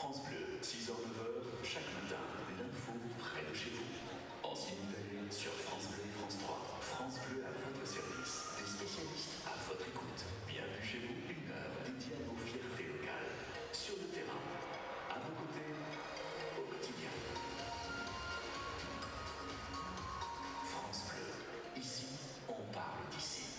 France Bleu, 6h-9h, chaque matin, l'info près de chez vous. En simultané sur France Bleu et France 3. France Bleu à votre service. Des spécialistes à votre écoute. Bienvenue chez vous, une heure dédiée à nos fiertés locales. Sur le terrain, à vos côtés, au quotidien. France Bleu, ici, on parle d'ici.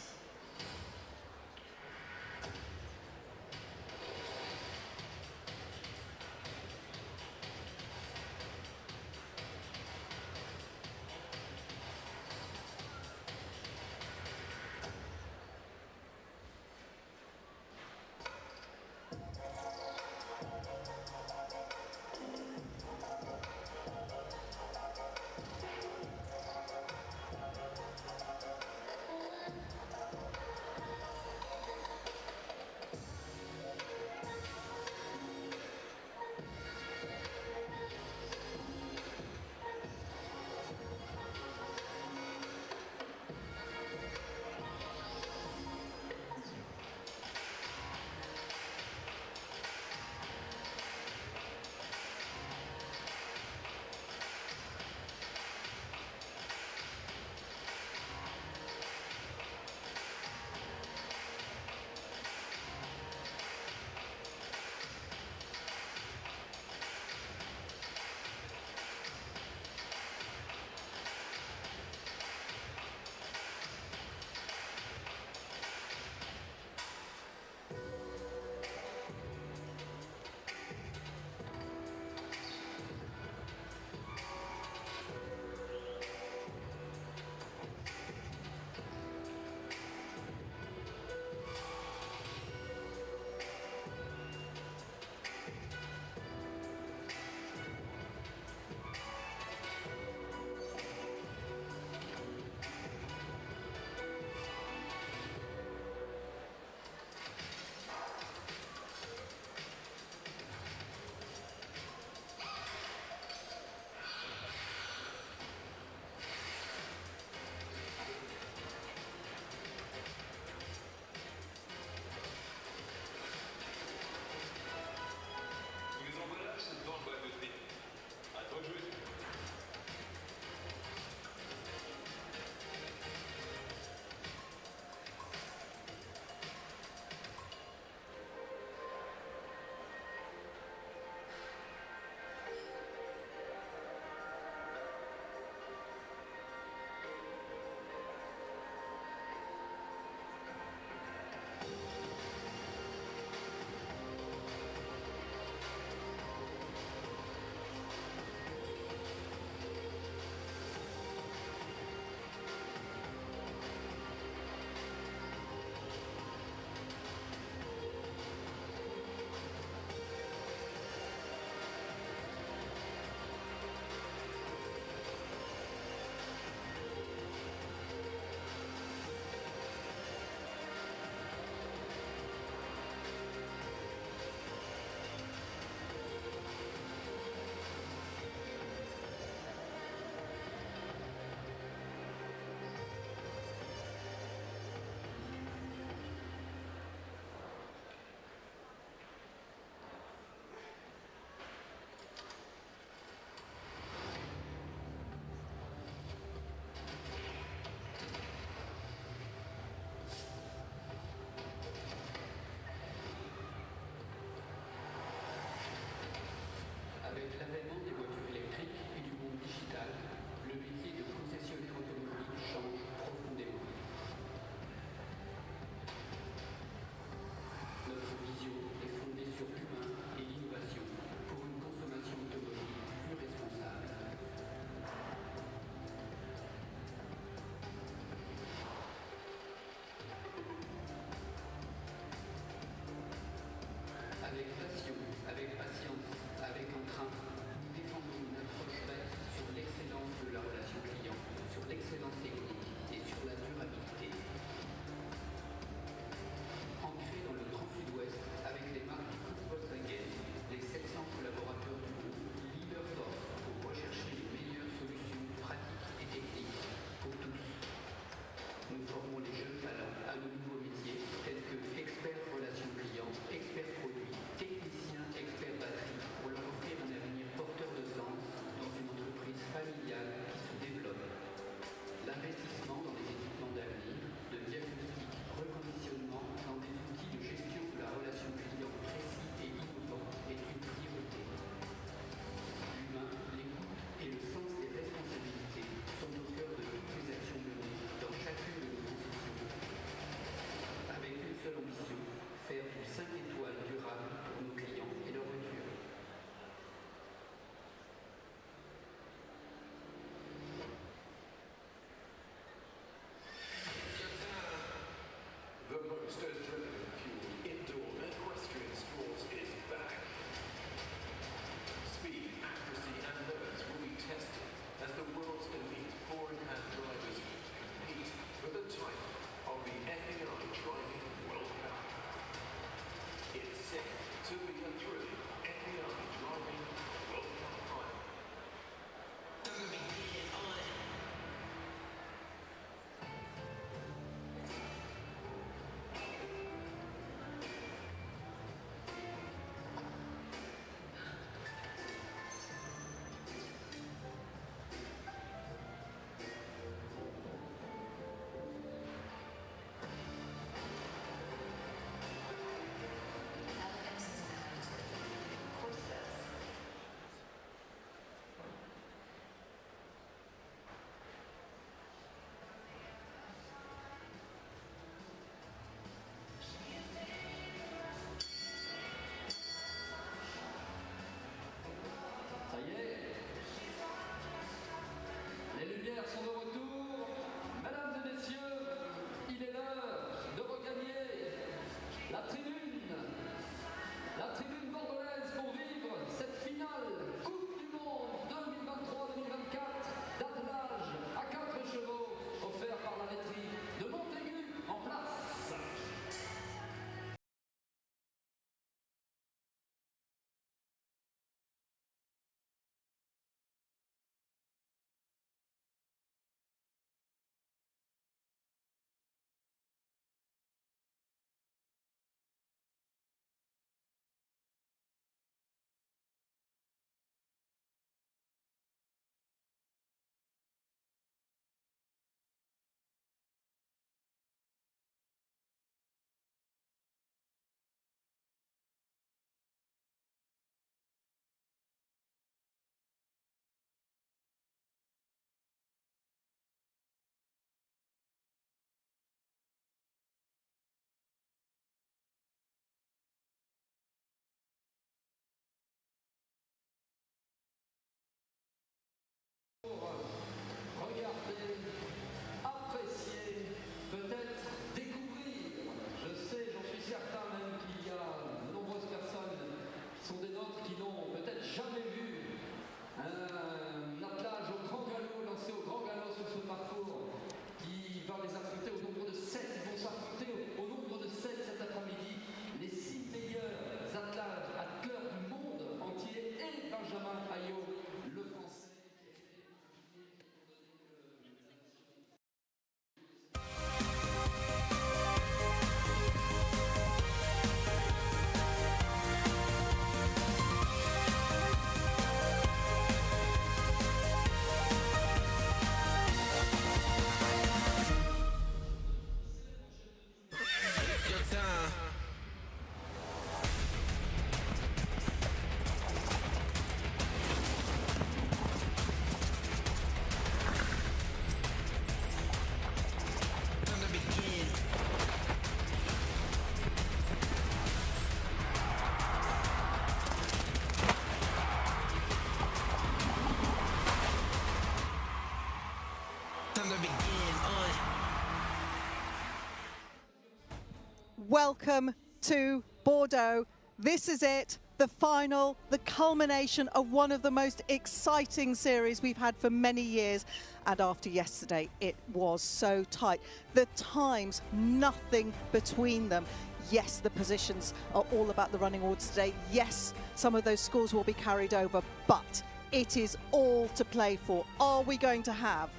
welcome to Bordeaux. This is it, the final, the culmination of one of the most exciting series we've had for many years. And after yesterday, it was so tight. The times, nothing between them. Yes, the positions are all about the running order today. Yes, some of those scores will be carried over, but it is all to play for. Are we going to have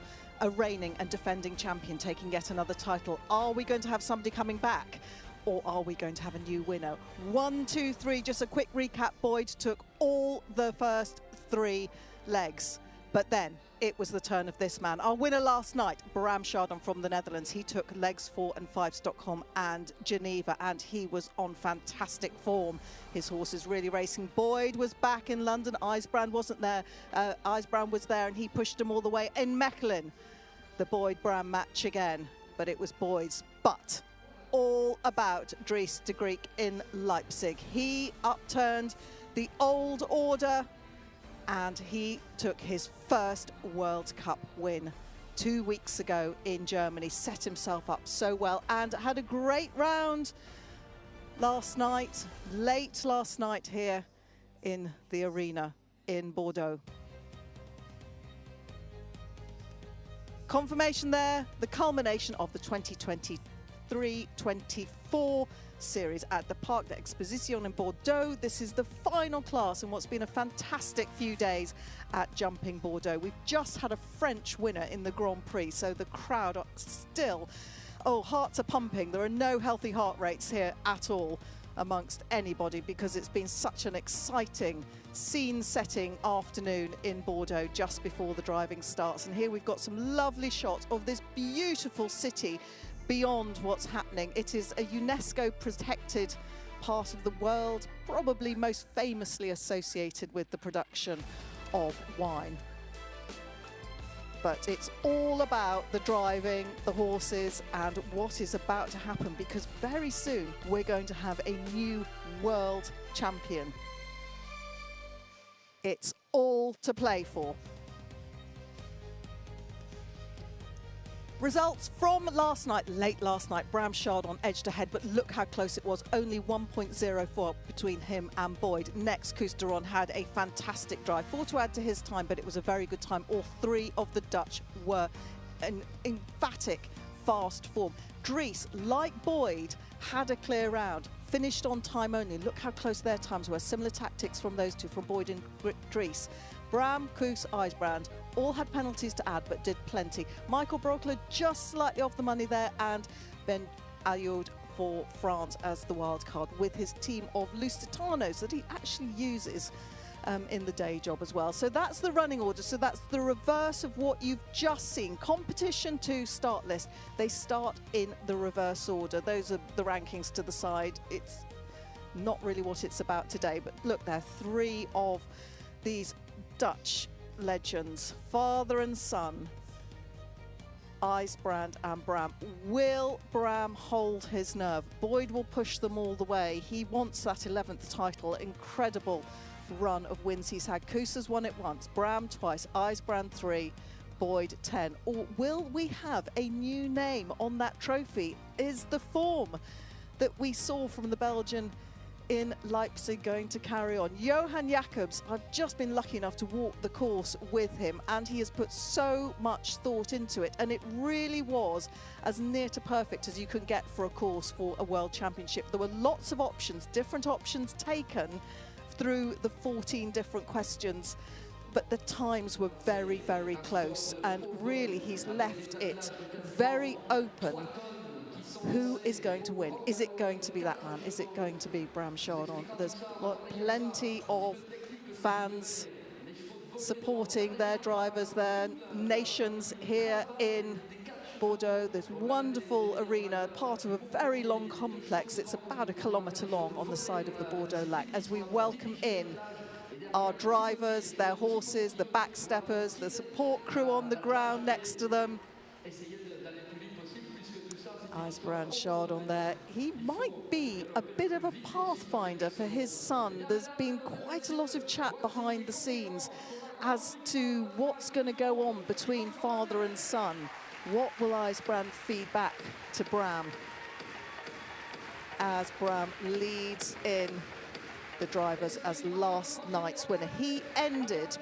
a reigning and defending champion taking yet another title? Are we going to have somebody coming back? Or are we going to have a new winner? 1, 2, 3, just a quick recap. Boyd took all the first 3 legs, but then it was the turn of this man. Our winner last night, Bram Chardon from the Netherlands. He took legs 4 and 5, Stockholm and Geneva, and he was on fantastic form. His horse is really racing. Boyd was back in London. IJsbrand wasn't there. IJsbrand was there, and he pushed him all the way. In Mechelen, the Boyd-Bram match again, but it was Boyd's. But all about Dries de Greek in Leipzig. He upturned the old order and he took his first World Cup win 2 weeks ago in Germany. Set himself up so well and had a great round last night, late last night here in the arena in Bordeaux. Confirmation there, the culmination of the 2023-24 series at the Parc d'Exposition in Bordeaux. This is the final class in what's been a fantastic few days at Jumping Bordeaux. We've just had a French winner in the Grand Prix, so the crowd are still, oh, hearts are pumping. There are no healthy heart rates here at all amongst anybody because it's been such an exciting scene-setting afternoon in Bordeaux just before the driving starts. And here we've got some lovely shots of this beautiful city beyond what's happening. It is a UNESCO protected part of the world, probably most famously associated with the production of wine. But it's all about the driving, the horses, and what is about to happen, because very soon we're going to have a new world champion. It's all to play for. Results from last night, late last night. Bram Chardon edged ahead, but look how close it was. Only 1.04 between him and Boyd. Next, Cousteron had a fantastic drive. 4 to add to his time, but it was a very good time. All 3 of the Dutch were in emphatic, fast form. Dries, like Boyd, had a clear round. Finished on time only. Look how close their times were. Similar tactics from those two, from Boyd and Dries. Bram, Koos, IJsbrand all had penalties to add, but did plenty. Michael Brockler just slightly off the money there, and Ben Ayoud for France as the wild card with his team of Lusitanos that he actually uses in the day job as well. So that's the running order. So that's the reverse of what you've just seen. Competition 2 start list. They start in the reverse order. Those are the rankings to the side. It's not really what it's about today, but look there, 3 of these Dutch legends, father and son, IJsbrand and Bram. Will Bram hold his nerve? Boyd will push them all the way. He wants that 11th title. Incredible run of wins he's had. Koos has won it once, Bram twice, IJsbrand 3, Boyd 10. Or will we have a new name on that trophy? Is the form that we saw from the Belgian in Leipzig going to carry on? Johan Jacobs, I've just been lucky enough to walk the course with him, and he has put so much thought into it, and it really was as near to perfect as you can get for a course for a World Championship. There were lots of options, different options taken through the 14 different questions, but the times were very, very close, and really he's left it very open. Who is going to win? Is it going to be that man? Is it going to be Bram Chardon? There's plenty of fans supporting their drivers, their nations here in Bordeaux. This wonderful arena, part of a very long complex. It's about 1 kilometre long on the side of the Bordeaux Lac, as we welcome in our drivers, their horses, the backsteppers, the support crew on the ground next to them. IJsbrand Chardon there. He might be a bit of a pathfinder for his son. There's been quite a lot of chat behind the scenes as to what's going to go on between father and son. What will IJsbrand feed back to Bram? as Bram leads in the drivers as last night's winner. He ended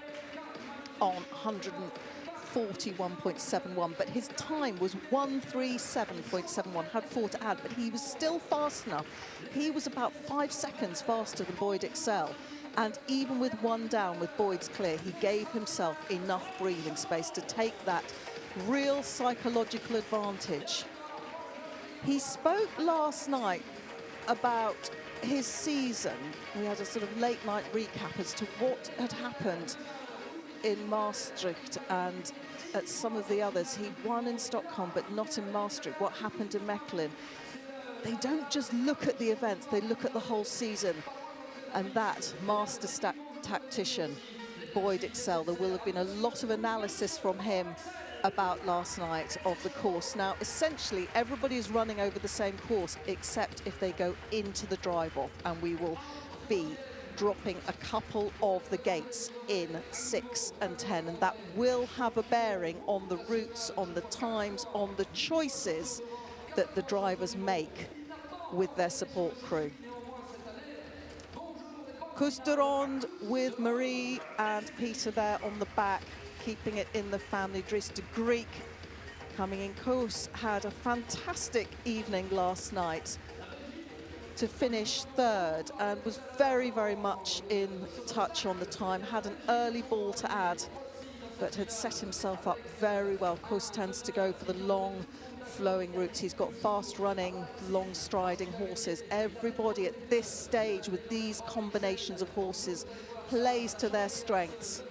on 141.71, but his time was 137.71, had 4 to add, but he was still fast enough. He was about 5 seconds faster than Boyd Excel. And even with one down, with Boyd's clear, he gave himself enough breathing space to take that real psychological advantage. He spoke last night about his season. We had a sort of late night recap as to what had happened in Maastricht and at some of the others. He won in Stockholm, but not in Maastricht. What happened in Mechelen? They don't just look at the events, they look at the whole season. And that master tactician, Boyd Excel, there will have been a lot of analysis from him about last night of the course. Now, essentially, everybody is running over the same course, except if they go into the drive-off, and we will be dropping a couple of the gates in 6 and 10, and that will have a bearing on the routes, on the times, on the choices that the drivers make with their support crew. Kusterond with Marie and Peter there on the back, keeping it in the family. Dries de Greek coming in. Koos had a fantastic evening last night to finish third and was very, very much in touch on the time. Had an early ball to add, but had set himself up very well. Koos tends to go for the long flowing routes. He's got fast running, long striding horses. Everybody at this stage with these combinations of horses plays to their strengths.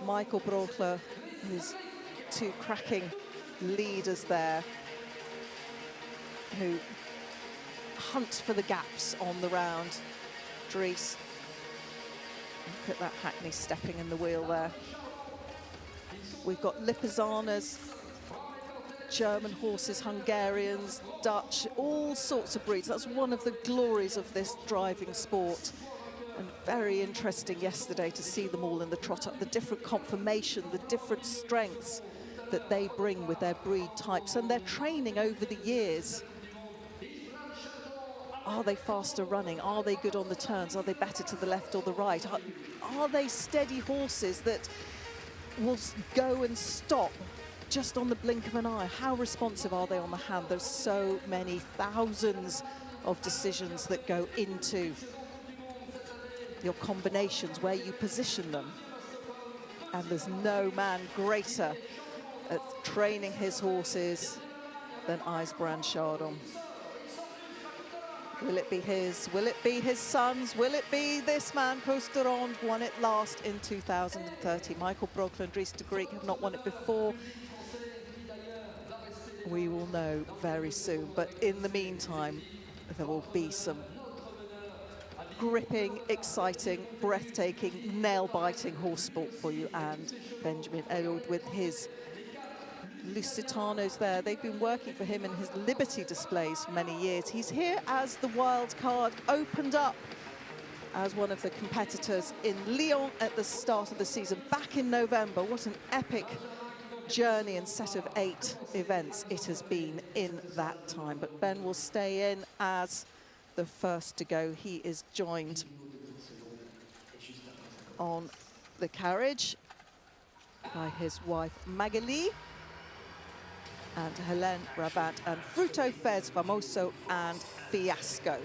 Michael Brochler, his 2 cracking leaders there, who hunt for the gaps on the round. Dries, look at that hackney stepping in the wheel there. We've got Lipizzanas, German horses, Hungarians, Dutch, all sorts of breeds. That's one of the glories of this driving sport. And very interesting yesterday to see them all in the trot up, the different conformation, the different strengths that they bring with their breed types and their training over the years. Are they faster running? Are they good on the turns? Are they better to the left or the right? Are they steady horses that will go and stop just on the blink of an eye? How responsive are they on the hand? There's so many thousands of decisions that go into your combinations, where you position them. And there's no man greater at training his horses than IJsbrand Chardon. Will it be his? Will it be his son's? Will it be this man, Kusterond, won it last in 2030? Michael Brochler and Dries de Greek have not won it before. We will know very soon. But in the meantime, there will be some gripping, exciting, breathtaking, nail-biting horse sport for you. And Benjamin Elliott with his Lusitanos there. They've been working for him in his Liberty displays for many years. He's here as the wild card, opened up as one of the competitors in Lyon at the start of the season, back in November. What an epic journey and set of 8 events it has been in that time. But Ben will stay in as the first to go. He is joined on the carriage by his wife Magali and Helene Brabant and Fruto Fez, Famoso and Fiasco.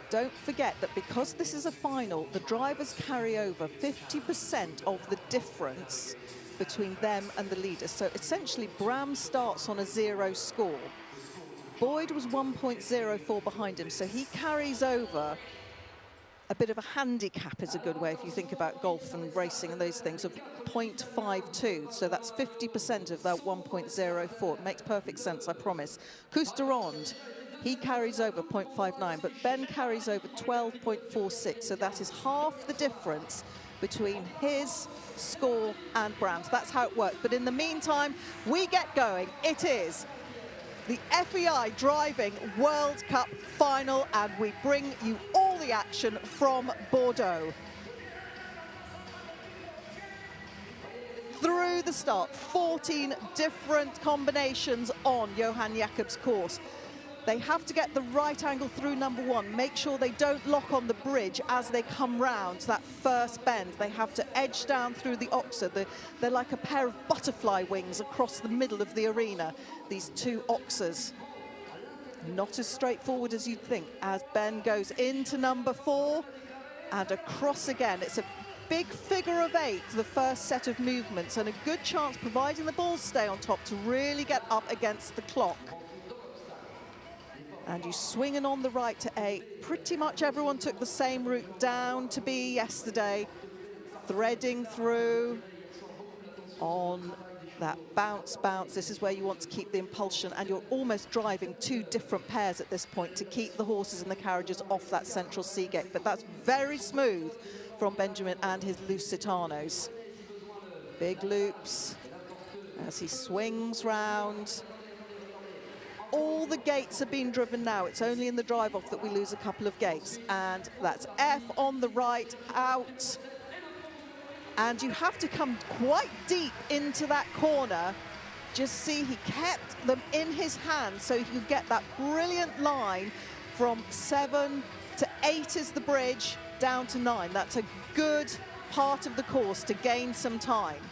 Don't forget that because this is a final, the drivers carry over 50% of the difference between them and the leaders. So essentially, Bram starts on a 0 score. Boyd was 1.04 behind him, so he carries over a bit of a handicap, is a good way if you think about golf and racing and those things, of 0.52. So that's 50% of that 1.04. It makes perfect sense, I promise. Kusterond, he carries over 0.59, but Ben carries over 12.46. So that is half the difference between his score and Bram's. That's how it works. But in the meantime, we get going. It is the FEI Driving World Cup final, and we bring you all the action from Bordeaux. through the start. 14 different combinations on Johan Jacob's course. They have to get the right angle through number one. Make sure they don't lock on the bridge as they come round that first bend. They have to edge down through the oxer. They're like a pair of butterfly wings across the middle of the arena, these two oxers. Not as straightforward as you'd think as Ben goes into number 4 and across again. It's a big figure of 8, the first set of movements, and a good chance, providing the balls stay on top, to really get up against the clock. And you swinging on the right to 8. Pretty much everyone took the same route down to B yesterday, threading through on that bounce. This is where you want to keep the impulsion, and you're almost driving 2 different pairs at this point to keep the horses and the carriages off that central C gate. But that's very smooth from Benjamin and his Lusitanos. Big loops as he swings round. All the gates are being driven now. It's only in the drive-off that we lose a couple of gates. And that's F on the right, out. And you have to come quite deep into that corner. Just see, he kept them in his hand so you get that brilliant line from 7 to 8 is the bridge, down to 9. That's a good part of the course to gain some time.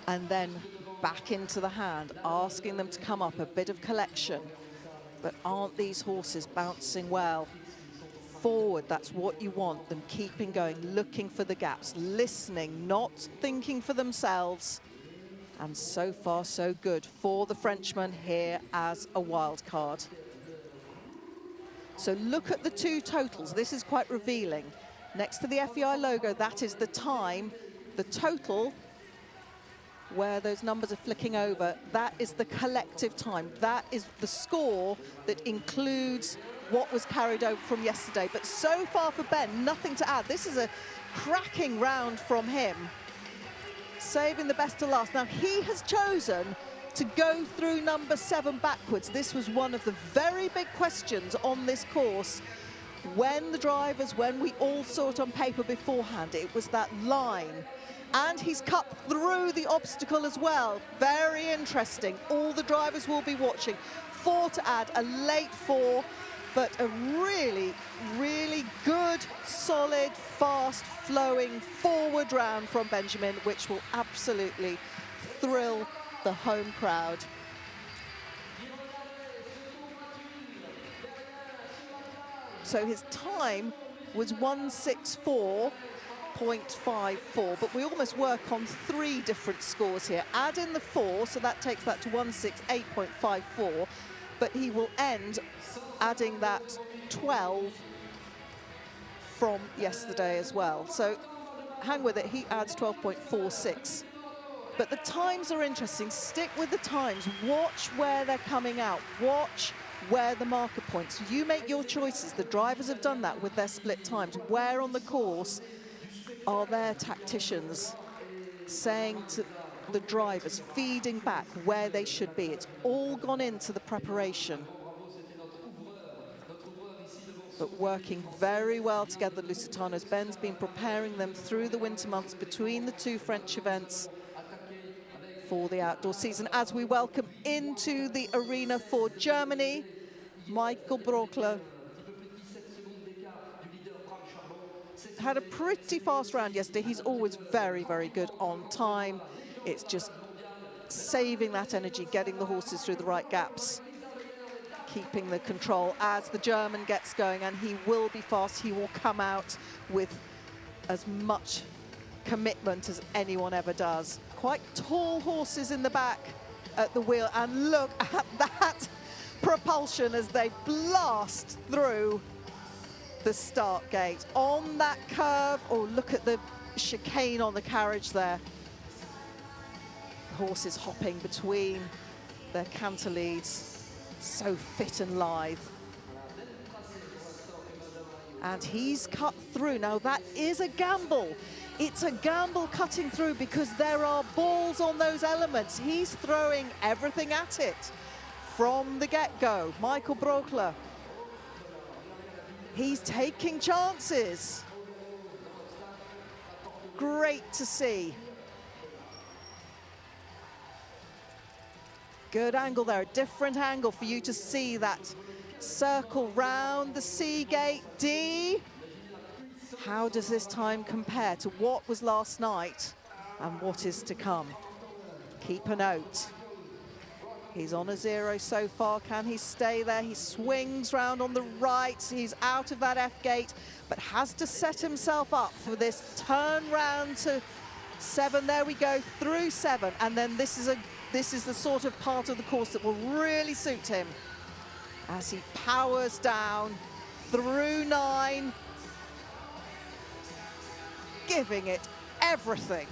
And then back into the hand, asking them to come up, a bit of collection. But aren't these horses bouncing well? Forward, that's what you want, them keeping going, looking for the gaps, listening, not thinking for themselves. And so far, so good for the Frenchman here as a wild card. So look at the 2 totals. This is quite revealing. Next to the FEI logo, that is the time. The total, where those numbers are flicking over, that is the collective time. That is the score that includes what was carried over from yesterday. But so far for Ben, nothing to add. This is a cracking round from him, saving the best to last. Now, he has chosen to go through number 7 backwards. This was one of the very big questions on this course. When we all saw it on paper beforehand, it was that line. And he's cut through the obstacle as well. Very interesting. All the drivers will be watching. 4 to add, a late 4, but a really, really good, solid, fast-flowing forward round from Benjamin, which will absolutely thrill the home crowd. So his time was 1:64.54, but we almost work on 3 different scores here. Add in the 4, so that takes that to 1:68.54, but he will end adding that 12 from yesterday as well. So hang with it, he adds 12.46. But the times are interesting. Stick with the times. Watch where they're coming out. Watch where the marker points. You make your choices. The drivers have done that with their split times. Where on the course are their tacticians saying to the drivers, feeding back where they should be? It's all gone into the preparation. But working very well together, Lusitanos. Ben's been preparing them through the winter months between the 2 French events for the outdoor season. As we welcome into the arena for Germany, Michael Brockler had a pretty fast round yesterday. He's always very, very good on time. It's just saving that energy, getting the horses through the right gaps, keeping the control as the German gets going, and he will be fast. He will come out with as much commitment as anyone ever does. Quite tall horses in the back at the wheel, and look at that propulsion as they blast through the start gate on that curve. Oh, look at the chicane on the carriage there. Horses hopping between their canter leads, so fit and lithe. And he's cut through. Now that is a gamble. It's a gamble cutting through because there are balls on those elements. He's throwing everything at it from the get-go. Michael Brockler, he's taking chances. Great to see Good angle there, a different angle for you to see that circle round the C gate. D. How does this time compare to what was last night and what is to come? Keep a note. He's on a 0 so far. Can he stay there? He swings round on the right. He's out of that F gate, but has to set himself up for this turn round to 7. There we go, through 7. And then this is the sort of part of the course that will really suit him as he powers down through 9, giving it everything.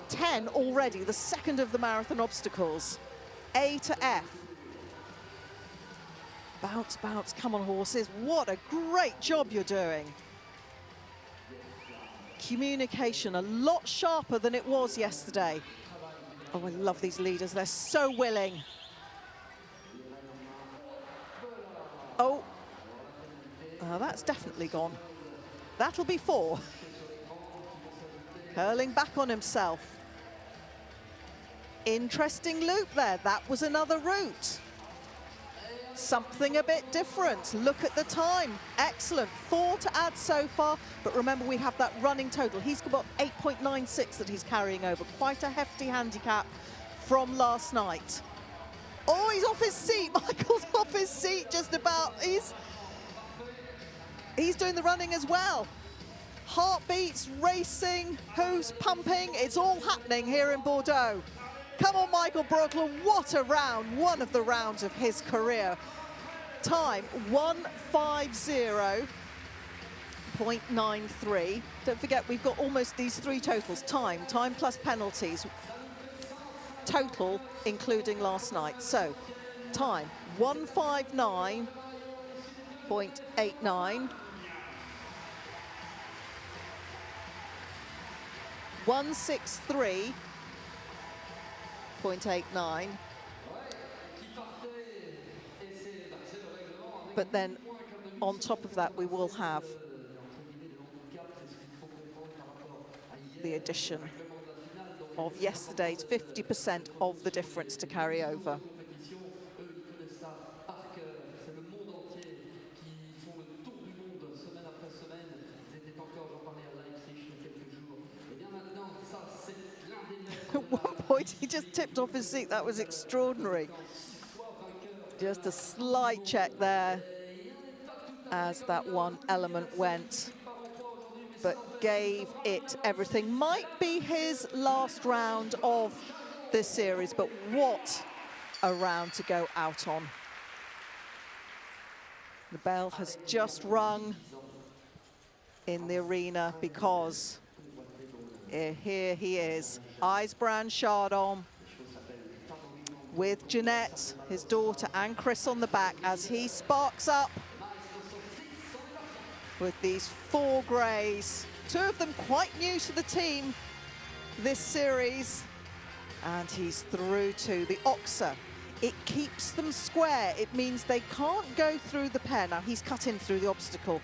10 already, the second of the marathon obstacles. A to F. Bounce, bounce, come on horses. What a great job you're doing. Communication a lot sharper than it was yesterday. Oh, I love these leaders, they're so willing. Oh, that's definitely gone. That'll be 4. Curling back on himself. Interesting loop there. That was another route. Something a bit different. Look at the time. Excellent. 4 to add so far. But remember, we have that running total. He's got 8.96 that he's carrying over. Quite a hefty handicap from last night. Oh, he's off his seat. Michael's off his seat just about. He's doing the running as well. Heartbeats, racing, who's pumping? It's all happening here in Bordeaux. Come on, Michael Brogler, what a round, one of the rounds of his career. Time, 1:50.93. Don't forget, we've got almost these 3 totals. Time plus penalties. Total, including last night. So, time, 1:59.89. 1:63.89. But then on top of that, we will have the addition of yesterday's 50% of the difference to carry over. At one point, he just tipped off his seat. That was extraordinary. Just a slight check there as that one element went, but gave it everything. Might be his last round of this series, but what a round to go out on. The bell has just rung in the arena because here he is, IJsbrand Chardon, with Jeanette, his daughter, and Chris on the back as he sparks up with these 4 greys. 2 of them quite new to the team this series. And he's through to the Oxer. It keeps them square. It means they can't go through the pair. Now, he's cut in through the obstacle.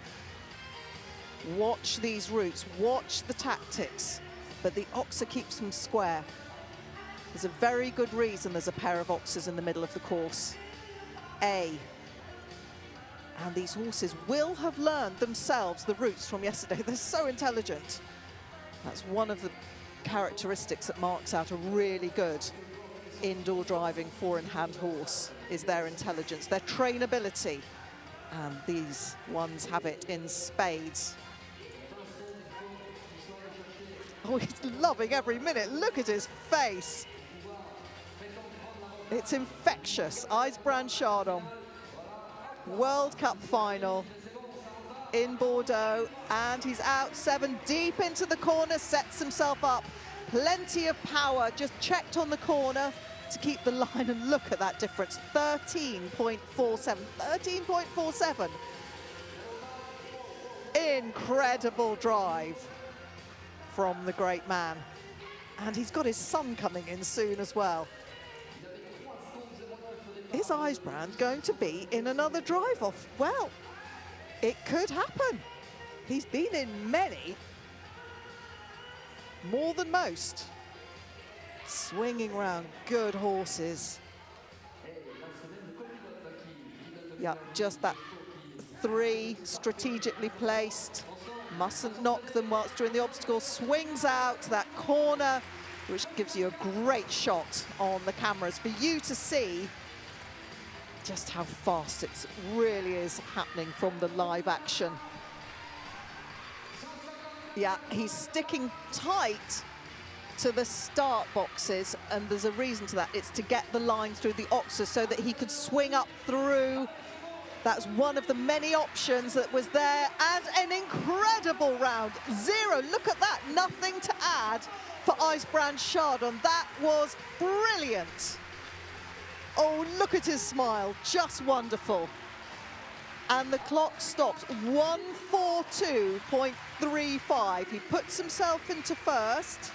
Watch these routes, watch the tactics. But the Oxer keeps them square. There's a very good reason there's a pair of Oxers in the middle of the course. A. And these horses will have learned themselves the routes from yesterday. They're so intelligent. That's one of the characteristics that marks out a really good indoor driving 4-in-hand horse, is their intelligence, their trainability. And these ones have it in spades. Oh, he's loving every minute. Look at his face. It's infectious. IJsbrand Chardon. World Cup final in Bordeaux. And he's out 7, deep into the corner, sets himself up. Plenty of power, just checked on the corner to keep the line. And look at that difference, 13.47. 13.47. Incredible drive from the great man. And he's got his son coming in soon as well. Is IJsbrand going to be in another drive-off? Well, it could happen. He's been in many, more than most. Swinging round, good horses. Yeah, just that 3 strategically placed. Mustn't knock them whilst doing the obstacle. Swings out to that corner, which gives you a great shot on the cameras for you to see just how fast it really is happening from the live action. Yeah, he's sticking tight to the start boxes, and there's a reason to that. It's to get the line through the oxes so that he could swing up through. That's one of the many options that was there, and an incredible round. 0, look at that, nothing to add for IJsbrand Chardon. That was brilliant. Oh, look at his smile, just wonderful. And the clock stops, 1:42.35. He puts himself into first.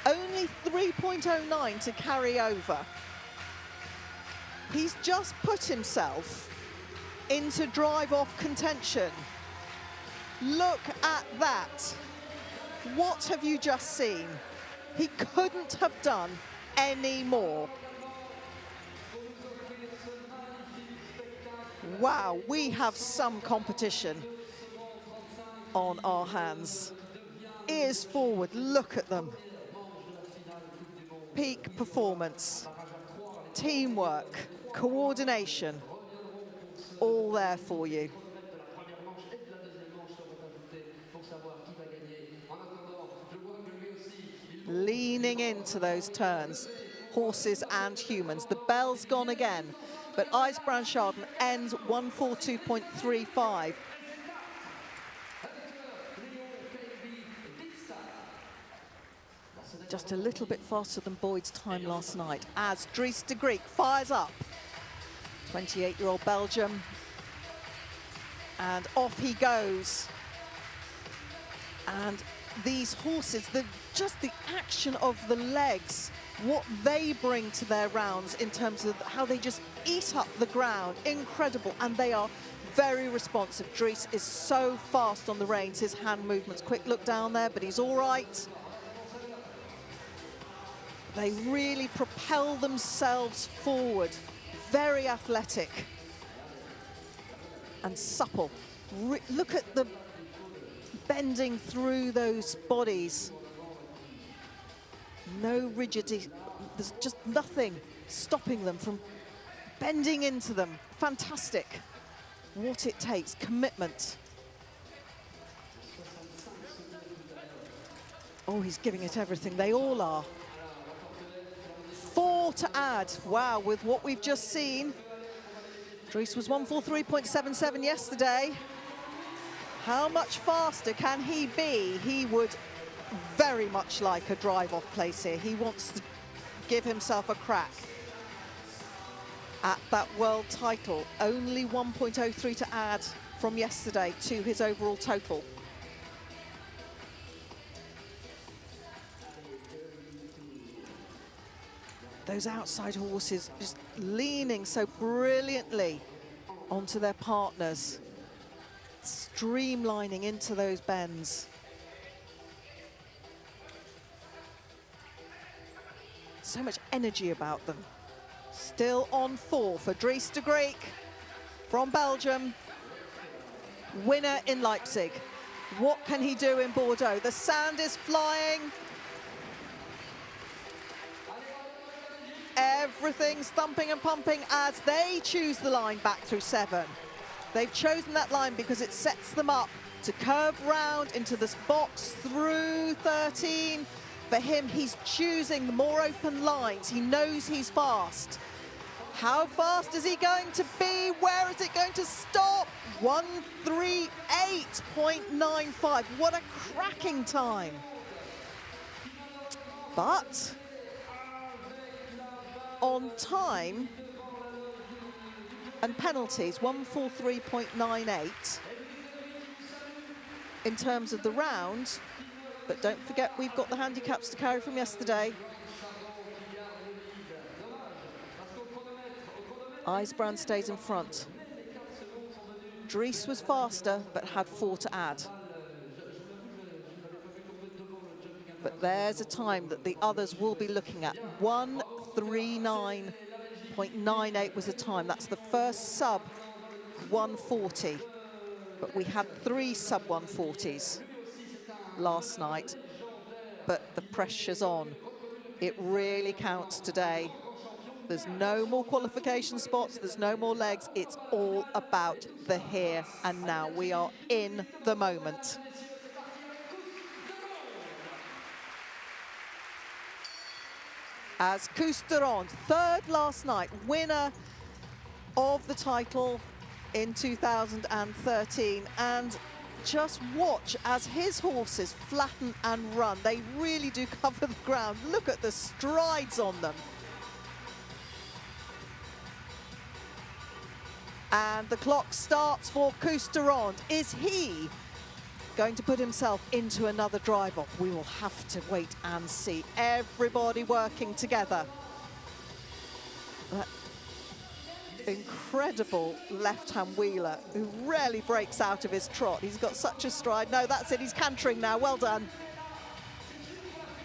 Only 3.09 to carry over. He's just put himself into drive-off contention. Look at that. What have you just seen? He couldn't have done any more. Wow, we have some competition on our hands. Ears forward, look at them. Peak performance, teamwork, coordination, all there for you. Leaning into those turns, horses and humans. The bell's gone again, but IJsbrand Chardon ends 1:42.35. Just a little bit faster than Boyd's time last night as Dries de Greek fires up. 28-year-old Belgium. And off he goes. And these horses, just the action of the legs, what they bring to their rounds in terms of how they just eat up the ground, incredible. And they are very responsive. Dries is so fast on the reins, his hand movements. Quick look down there, but he's all right. They really propel themselves forward. Very athletic and supple. Look at the bending through those bodies. No rigidity. There's just nothing stopping them from bending into them. Fantastic. What it takes, commitment. Oh, he's giving it everything. They all are. 4 to add. Wow, with what we've just seen. Dries was 1:43.77 yesterday. How much faster can he be? He would very much like a drive-off place here. He wants to give himself a crack at that world title. Only 1.03 to add from yesterday to his overall total. Those outside horses just leaning so brilliantly onto their partners, streamlining into those bends. So much energy about them. Still on 4 for Dries de Greek from Belgium. Winner in Leipzig. What can he do in Bordeaux? The sand is flying. Everything's thumping and pumping as they choose the line back through 7. They've chosen that line because it sets them up to curve round into this box through 13. For him, he's choosing the more open lines. He knows he's fast. How fast is he going to be? Where is it going to stop? 1:38.95. What a cracking time. But on time and penalties, 1:43.98 in terms of the round. But don't forget, we've got the handicaps to carry from yesterday. IJsbrand stays in front. Dries was faster, but had 4 to add. But there's a time that the others will be looking at. 1:39.98 was the time. That's the first sub 140. But we had 3 sub 140s last night. But the pressure's on. It really counts today. There's no more qualification spots. There's no more legs. It's all about the here and now. We are in the moment. As Cousteron, third last night, winner of the title in 2013. And just watch as his horses flatten and run. They really do cover the ground. Look at the strides on them. And the clock starts for Cousteron. Is he going to put himself into another drive-off? We will have to wait and see. Everybody working together. That incredible left-hand wheeler who rarely breaks out of his trot. He's got such a stride. No, that's it. He's cantering now. Well done.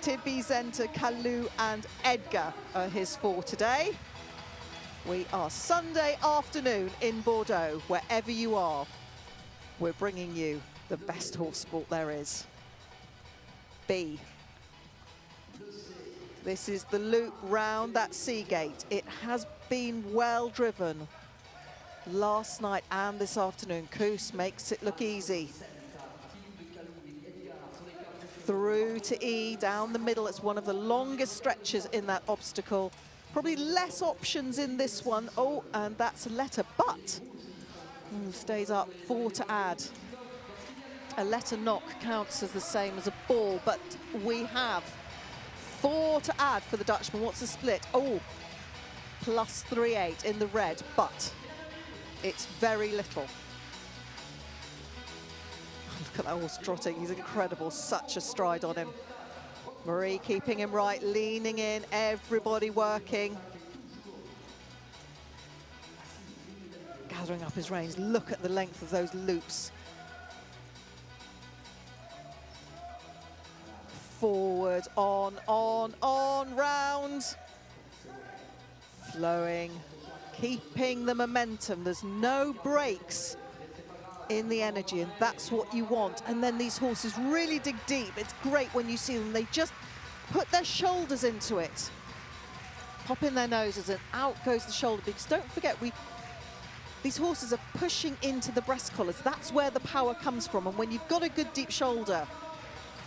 Tibby, Zenta, Kalu and Edgar are his 4 today. We are Sunday afternoon in Bordeaux. Wherever you are, we're bringing you the best horse sport there is. B. This is the loop round that Seagate. It has been well driven last night and this afternoon. Coos makes it look easy. Through to E, down the middle. It's one of the longest stretches in that obstacle. Probably less options in this one. Oh, and that's a letter, but stays up. 4 to add. A letter knock counts as the same as a ball, but we have 4 to add for the Dutchman. What's the split? Oh, plus 3.8 in the red, but it's very little. Look at that horse trotting. He's incredible. Such a stride on him. Marie keeping him right, leaning in, everybody working. Gathering up his reins. Look at the length of those loops. Forward, on, round. Flowing, keeping the momentum. There's no breaks in the energy, and that's what you want. And then these horses really dig deep. It's great when you see them. They just put their shoulders into it. Pop in their noses and out goes the shoulder, because don't forget, these horses are pushing into the breast collars. That's where the power comes from. And when you've got a good deep shoulder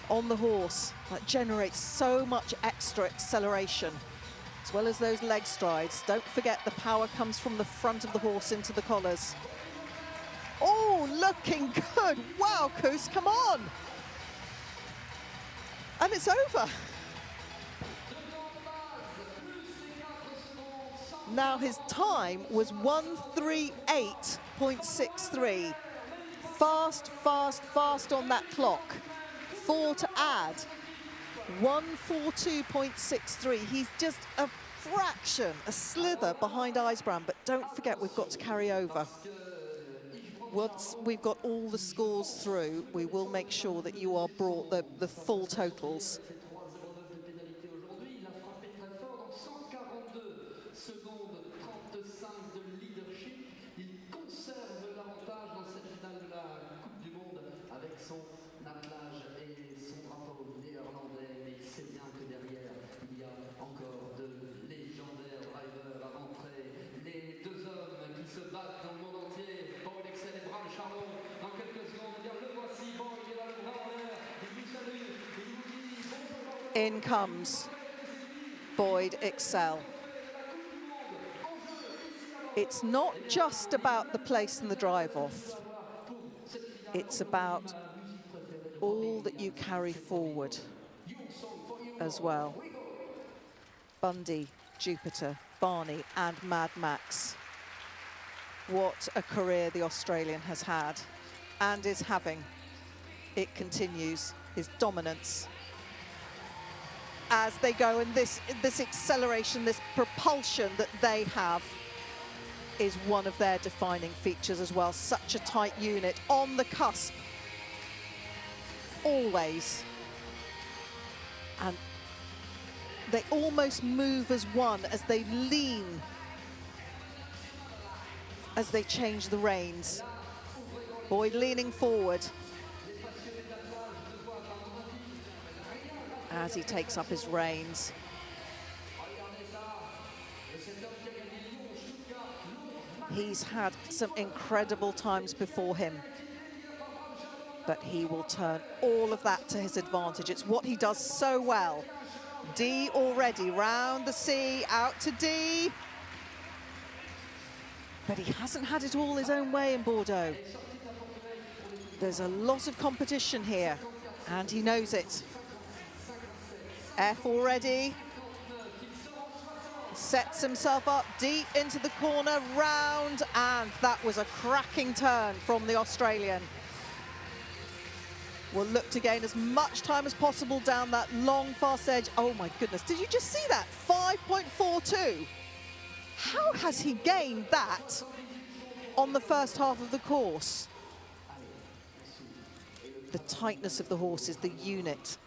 on the horse, that generates so much extra acceleration, as well as those leg strides. Don't forget, the power comes from the front of the horse into the collars. Oh, looking good. Wow, Coos, come on. And it's over. Now his time was 1:38.63. Fast, fast, fast on that clock. 4 to add. 1:42.63. He's just a fraction, a slither behind Eisbrand, but don't forget, we've got to carry over. Once we've got all the scores through, we will make sure that you are brought the full totals. In comes Boyd Excel. It's not just about the place and the drive-off. It's about all that you carry forward as well. Bundy, Jupiter, Barney and Mad Max. What a career the Australian has had and is having. It continues, his dominance as they go, and this acceleration, this propulsion that they have is one of their defining features as well. Such a tight unit, on the cusp, always. And they almost move as one as they lean, as they change the reins. Boyd leaning forward as he takes up his reins. He's had some incredible times before him, but he will turn all of that to his advantage. It's what he does so well. D already, round the C, out to D. But he hasn't had it all his own way in Bordeaux. There's a lot of competition here, and he knows it. F already. Sets himself up deep into the corner, round, and that was a cracking turn from the Australian. Will look to gain as much time as possible down that long, fast edge. Oh my goodness, did you just see that? 5.42. How has he gained that on the first half of the course? The tightness of the horses, the unit,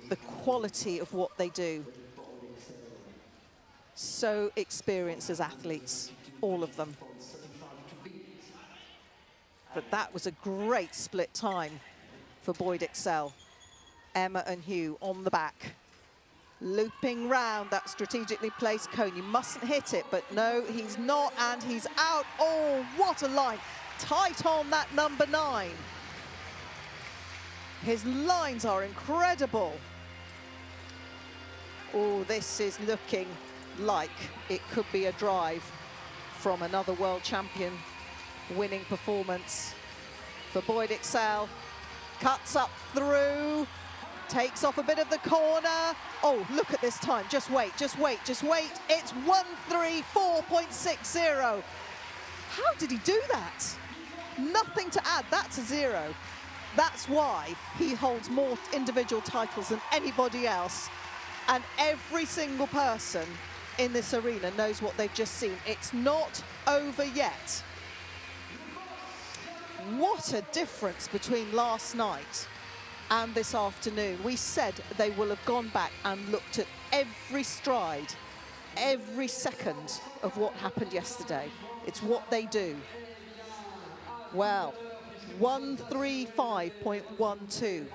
the quality of what they do. So experienced as athletes, all of them. But that was a great split time for Boyd Excel. Emma and Hugh on the back. Looping round that strategically placed cone. You mustn't hit it, but no, he's not, and he's out. Oh, what a line. Tight on that number 9. His lines are incredible. Oh, this is looking like it could be a drive from another world champion winning performance for Boyd Excel. Cuts up through, takes off a bit of the corner. Oh, look at this time. Just wait, just wait, just wait. It's 1:34.60. How did he do that? Nothing to add. That's a 0. That's why he holds more individual titles than anybody else. And every single person in this arena knows what they've just seen. It's not over yet. What a difference between last night and this afternoon. We said they will have gone back and looked at every stride, every second of what happened yesterday. It's what they do. Well, 1:35.12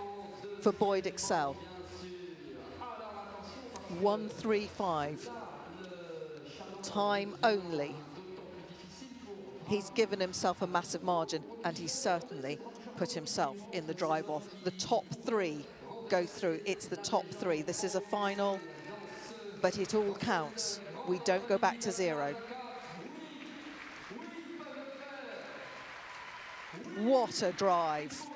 for Boyd Excel. 1:35. Time only. He's given himself a massive margin, and he's certainly put himself in the drive-off. The top 3 go through. It's the top 3. This is a final, but it all counts. We don't go back to 0. What a drive.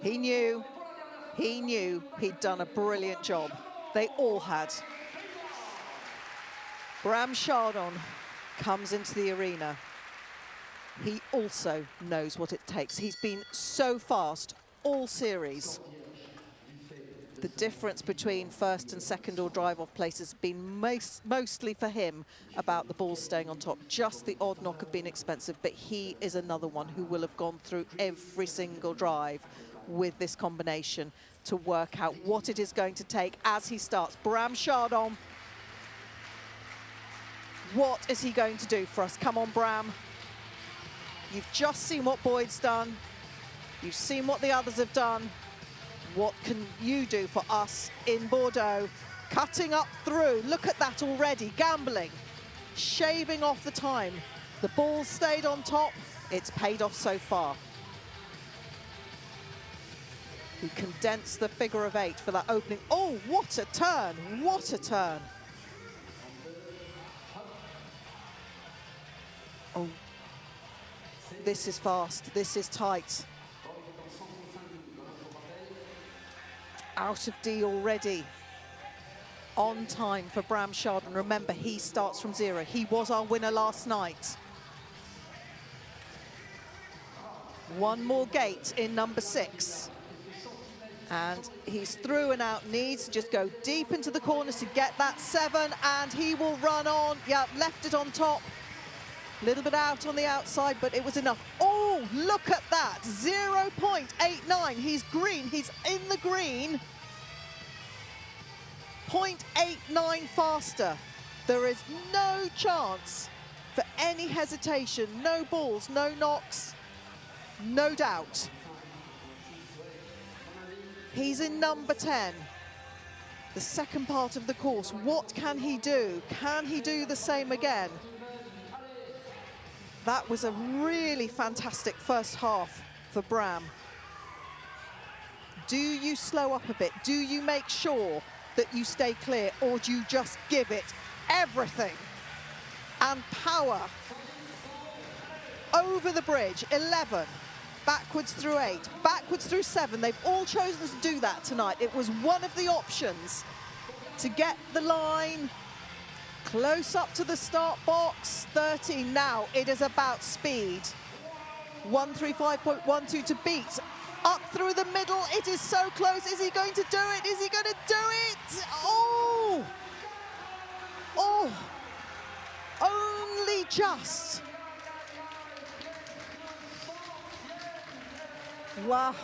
He knew he'd done a brilliant job. They all had. Bram Chardon comes into the arena. He also knows what it takes. He's been so fast all series. The difference between first and second or drive-off places has been mostly for him about the ball staying on top. Just the odd knock have been expensive, but he is another one who will have gone through every single drive with this combination to work out what it is going to take as he starts. Bram Chardon, what is he going to do for us? Come on, Bram. You've just seen what Boyd's done. You've seen what the others have done. What can you do for us in Bordeaux? Cutting up through, look at that already, gambling, shaving off the time. The ball stayed on top, it's paid off so far. He condensed the figure of 8 for that opening. Oh, what a turn, what a turn. Oh, this is fast, this is tight. Out of D already. On time for Bram Chardon. Remember, he starts from 0. He was our winner last night. One more gate in number 6. And he's through and out. Needs to just go deep into the corners to get that 7, and he will run on. Yeah, left it on top. A little bit out on the outside, but it was enough. Oh, look at that, 0.89. He's green, he's in the green. 0.89 faster. There is no chance for any hesitation, no balls, no knocks, no doubt. He's in number 10. The second part of the course, what can he do? Can he do the same again? That was a really fantastic first half for Bram. Do you slow up a bit? Do you make sure that you stay clear, or do you just give it everything and power? Over the bridge, 11, backwards through 8, backwards through 7. They've all chosen to do that tonight. It was one of the options to get the line close up to the start box. 13 now, it is about speed. 135.12 to beat. Up through the middle, it is so close. Is he going to do it? Is he going to do it? Oh! Oh! Only just. Wow.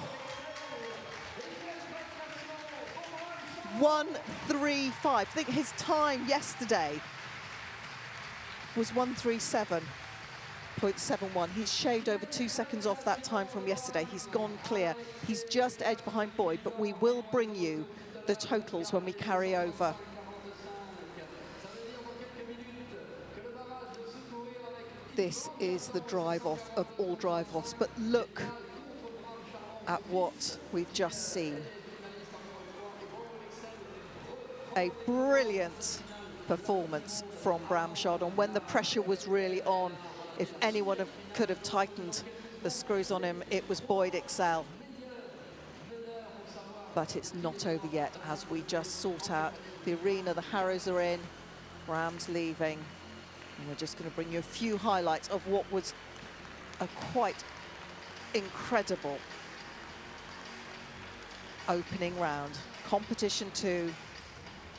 1:35. I think his time yesterday was 1:37.71. He's shaved over 2 seconds off that time from yesterday. He's gone clear. He's just edged behind Boyd, but we will bring you the totals when we carry over. This is the drive-off of all drive-offs, but look at what we've just seen. A brilliant performance from Bram Chardon when the pressure was really on. If anyone could have tightened the screws on him, it was Boyd Excel. But it's not over yet as we just sort out the arena. The Harrows are in, Bram's leaving. And we're just going to bring you a few highlights of what was a quite incredible opening round. Competition 2,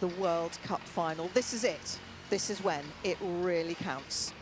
the World Cup final. This is it. This is when it really counts.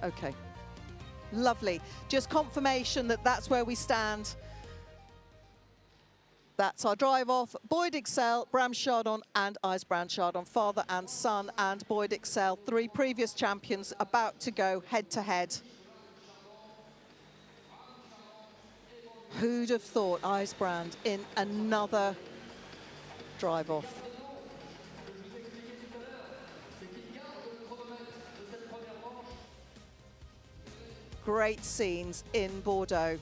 Okay, lovely. Just confirmation that that's where we stand. That's our drive-off. Boyd Excel, Bram Chardon and IJsbrand Chardon, father and son, and Boyd Excel, 3 previous champions about to go head-to-head. Who'd have thought IJsbrand in another drive-off? Great scenes in Bordeaux.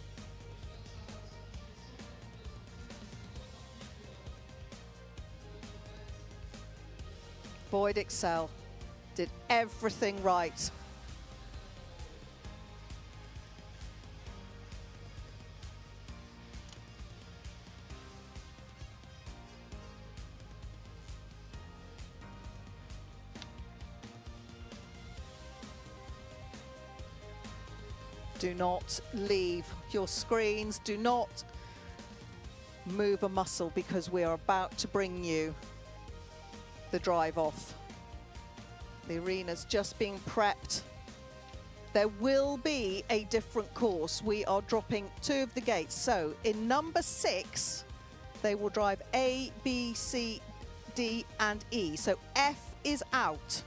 Boyd Excel did everything right. Do not leave your screens. Do not move a muscle because we are about to bring you the drive off. The arena's just being prepped. There will be a different course. We are dropping 2 of the gates. So in number 6, they will drive A, B, C, D, and E. So F is out.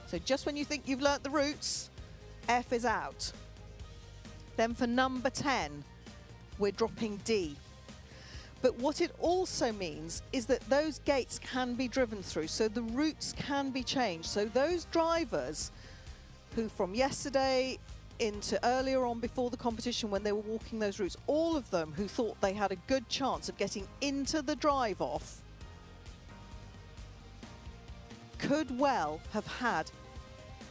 So just when you think you've learnt the routes, F is out. Then for number 10, we're dropping D. But what it also means is that those gates can be driven through, so the routes can be changed. So those drivers who from yesterday into earlier on before the competition when they were walking those routes, all of them who thought they had a good chance of getting into the drive-off could well have had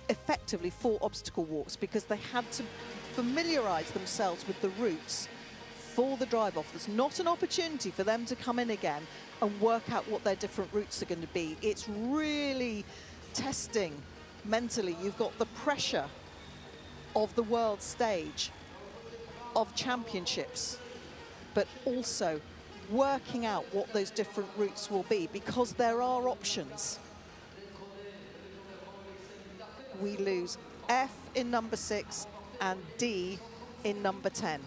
effectively 4 obstacle walks because they had to familiarise themselves with the routes for the drive-off. There's not an opportunity for them to come in again and work out what their different routes are going to be. It's really testing mentally. You've got the pressure of the world stage, of championships, but also working out what those different routes will be because there are options. We lose F in number 6 and D in number 10.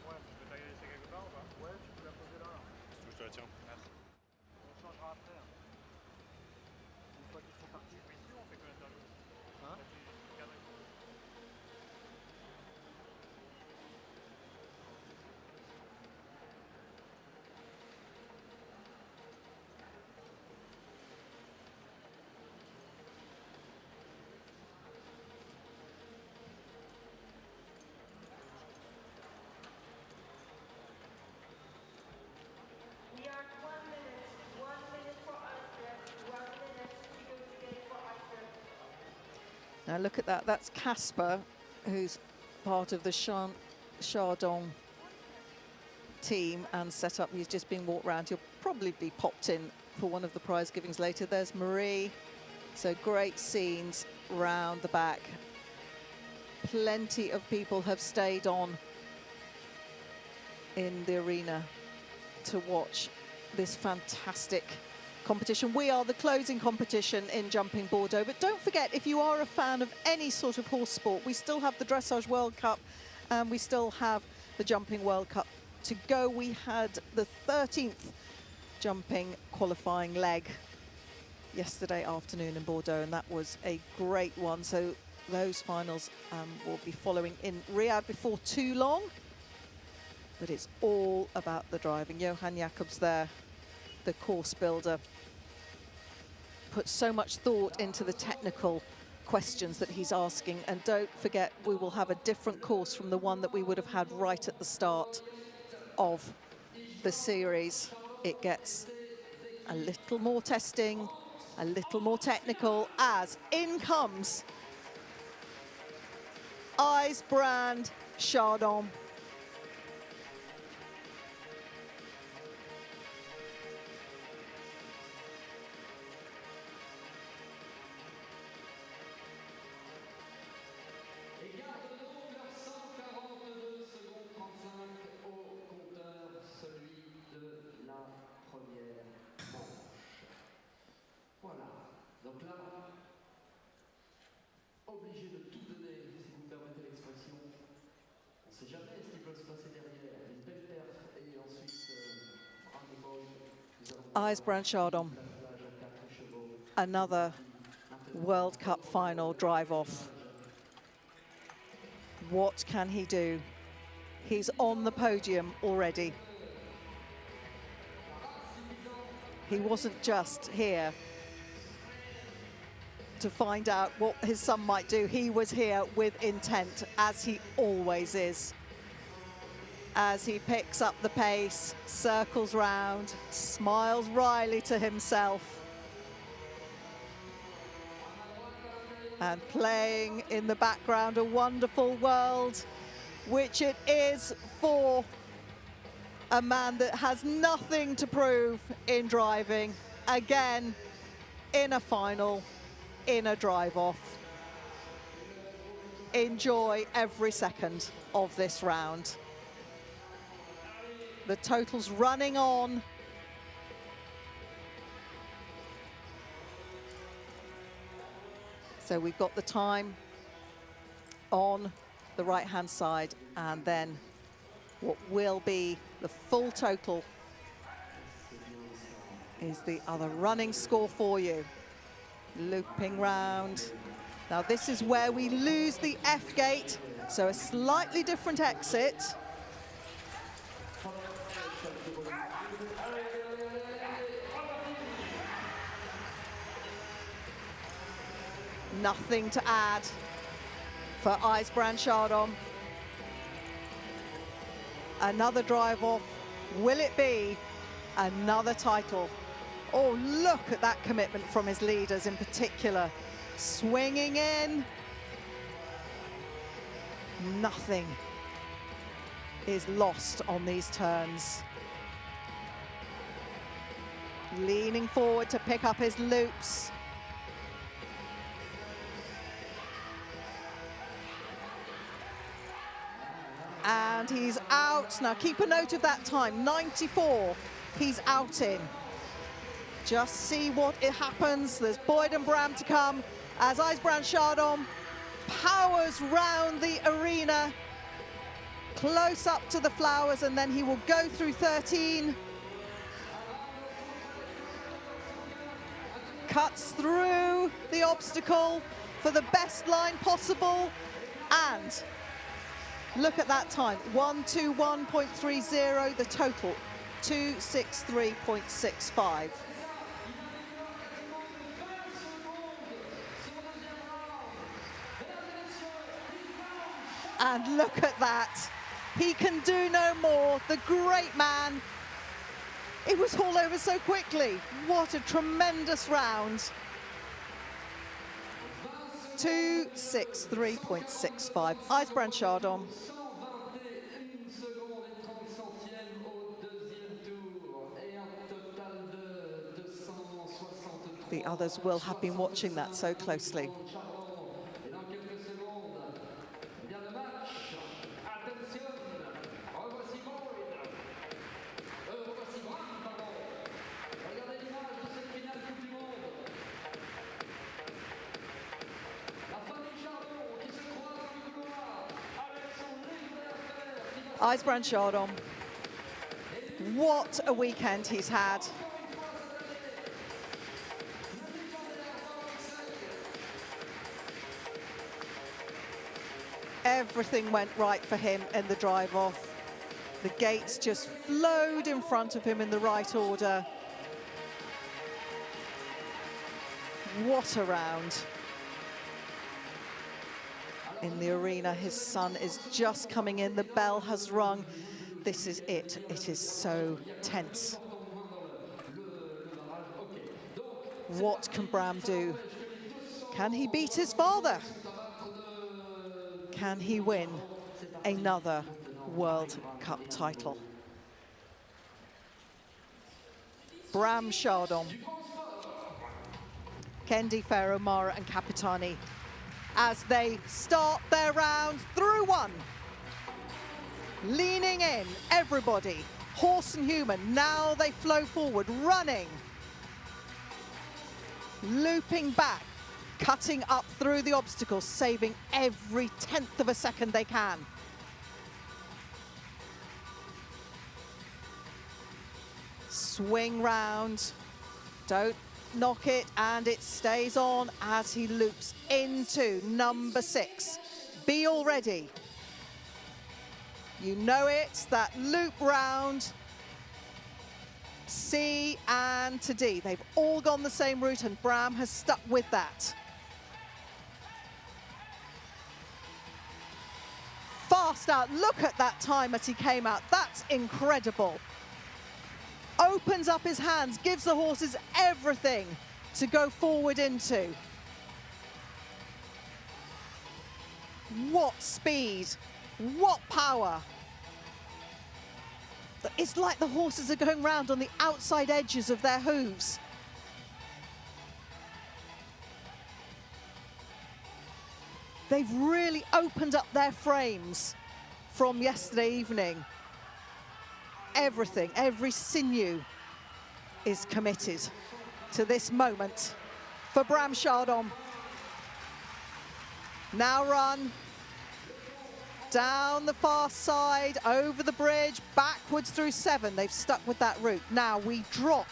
Ouais, je peux t'aller laisser quelque part ou pas? Ouais, tu peux la poser là. Je te la tiens. Merci. On changera après. Une fois qu'ils sont partis. Mais si on fait que l'interview. Hein? Now look at that, that's Casper, who's part of the Chardon team and set up. He's just being walked around. He'll probably be popped in for one of the prize givings later. There's Marie. So great scenes round the back. Plenty of people have stayed on in the arena to watch this fantastic competition. We are the closing competition in Jumping Bordeaux, but don't forget, if you are a fan of any sort of horse sport, we still have the Dressage World Cup and we still have the Jumping World Cup to go. We had the 13th jumping qualifying leg yesterday afternoon in Bordeaux, and that was a great one. So those finals will be following in Riyadh before too long, but it's all about the driving. Johan Jacobs there, the course builder, put so much thought into the technical questions that he's asking. And don't forget, we will have a different course from the one that we would have had right at the start of the series. It gets a little more testing, a little more technical, as in comes Brand Chardon. Donc là, obligé de tout donner, si vous me permettez l'expression. On ne sait jamais ce qui peut se passer derrière. Une belle perf et ensuite Brand Chardon, another World Cup final drive-off. What can he do? He's on the podium already. He wasn't just here to find out what his son might do. He was here with intent, as he always is. As he picks up the pace, circles round, smiles wryly to himself. And playing in the background a wonderful world, which it is for a man that has nothing to prove in driving. again in a final, in a drive-off. Enjoy every second of this round. The total's running on. So we've got the time on the right-hand side, and then what will be the full total is the other running score for you. Looping round. Now this is where we lose the F gate, so a slightly different exit. Nothing to add for IJsbrand Chardon. Another drive off. Will it be another title? Oh, look at that commitment from his leaders in particular. Swinging in. Nothing is lost on these turns. Leaning forward to pick up his loops. And he's out. Now keep a note of that time, 94, he's out in. Just see what it happens. There's Boyd and Bram to come as IJsbrand Chardon powers round the arena, close up to the flowers, and then he will go through 13. Cuts through the obstacle for the best line possible, and look at that time, 121.30, the total, 263.65. And look at that. He can do no more, the great man. It was all over so quickly. What a tremendous round. 263.65. IJsbrand Chardon. The others will have been watching that so closely. IJsbrand Chardon, what a weekend he's had. Everything went right for him in the drive-off. The gates just flowed in front of him in the right order. What a round. In the arena, his son is just coming in. The bell has rung. This is it. It is so tense. What can Bram do? Can he beat his father? Can he win another World Cup title? Bram Chardon, Kendi Ferro-Mara and Capitani, as they start their round through one. Leaning in, everybody, horse and human, now they flow forward, running. Looping back, cutting up through the obstacles, saving every 10th of a second they can. Swing round, don't knock it, and it stays on as he loops into number 6. Be all ready. You know it, that loop round. C and to D, they've all gone the same route, and Bram has stuck with that. Fast out, look at that time as he came out, that's incredible. Opens up his hands, gives the horses everything to go forward into. What speed, what power. It's like the horses are going round on the outside edges of their hooves. They've really opened up their frames from yesterday evening. Everything, every sinew is committed to this moment for Bram Chardon. Now run down the far side, over the bridge, backwards through 7. They've stuck with that route. Now we drop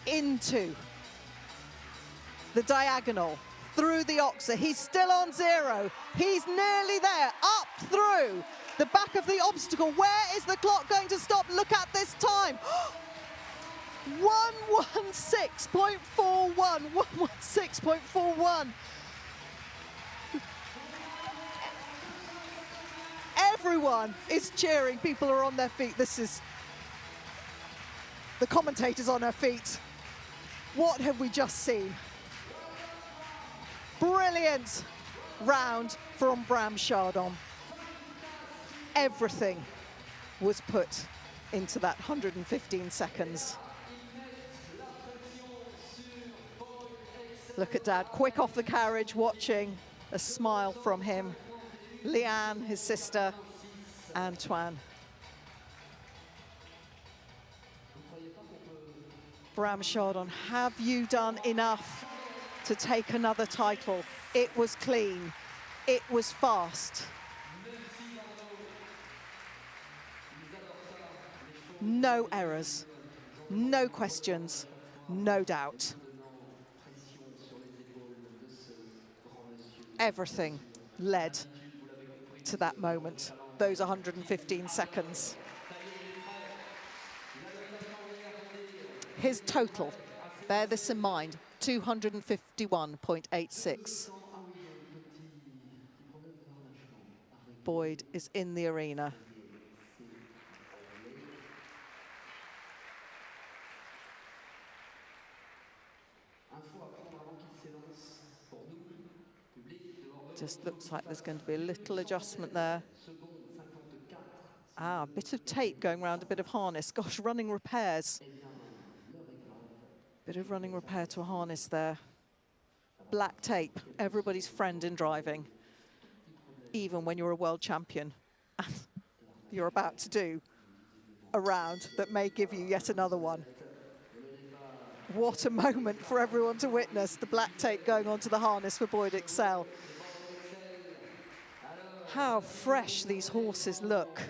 into the diagonal through the Oxa. He's still on 0. He's nearly there, up through the back of the obstacle. Where is the clock going to stop? Look at this time. 1:16.41, 1:16.41. Everyone is cheering. People are on their feet. This is the commentators on their feet. What have we just seen? Brilliant round from Bram Chardon. Everything was put into that 115 seconds. Look at Dad, quick off the carriage, watching, a smile from him. Leanne, his sister, Antoine. Bram Chardon, have you done enough to take another title? It was clean, it was fast. No errors, no questions, no doubt. Everything led to that moment, those 115 seconds. His total, bear this in mind, 251.86. Boyd is in the arena. Just looks like there's going to be a little adjustment there. Ah, a bit of tape going around, a bit of harness. Gosh, running repairs. Bit of running repair to a harness there. Black tape, everybody's friend in driving, even when you're a world champion. And you're about to do a round that may give you yet another one. What a moment for everyone to witness, the black tape going onto the harness for Boyd Excel. How fresh these horses look.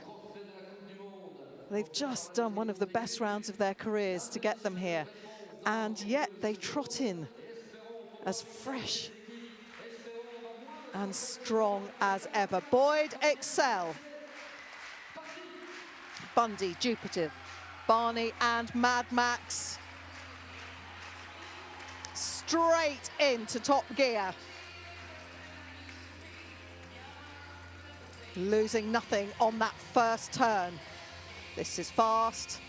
They've just done one of the best rounds of their careers to get them here. And yet they trot in as fresh and strong as ever. Boyd Excel, Bundy, Jupiter, Barney and Mad Max. Straight into top gear. Losing nothing on that first turn. This is fast.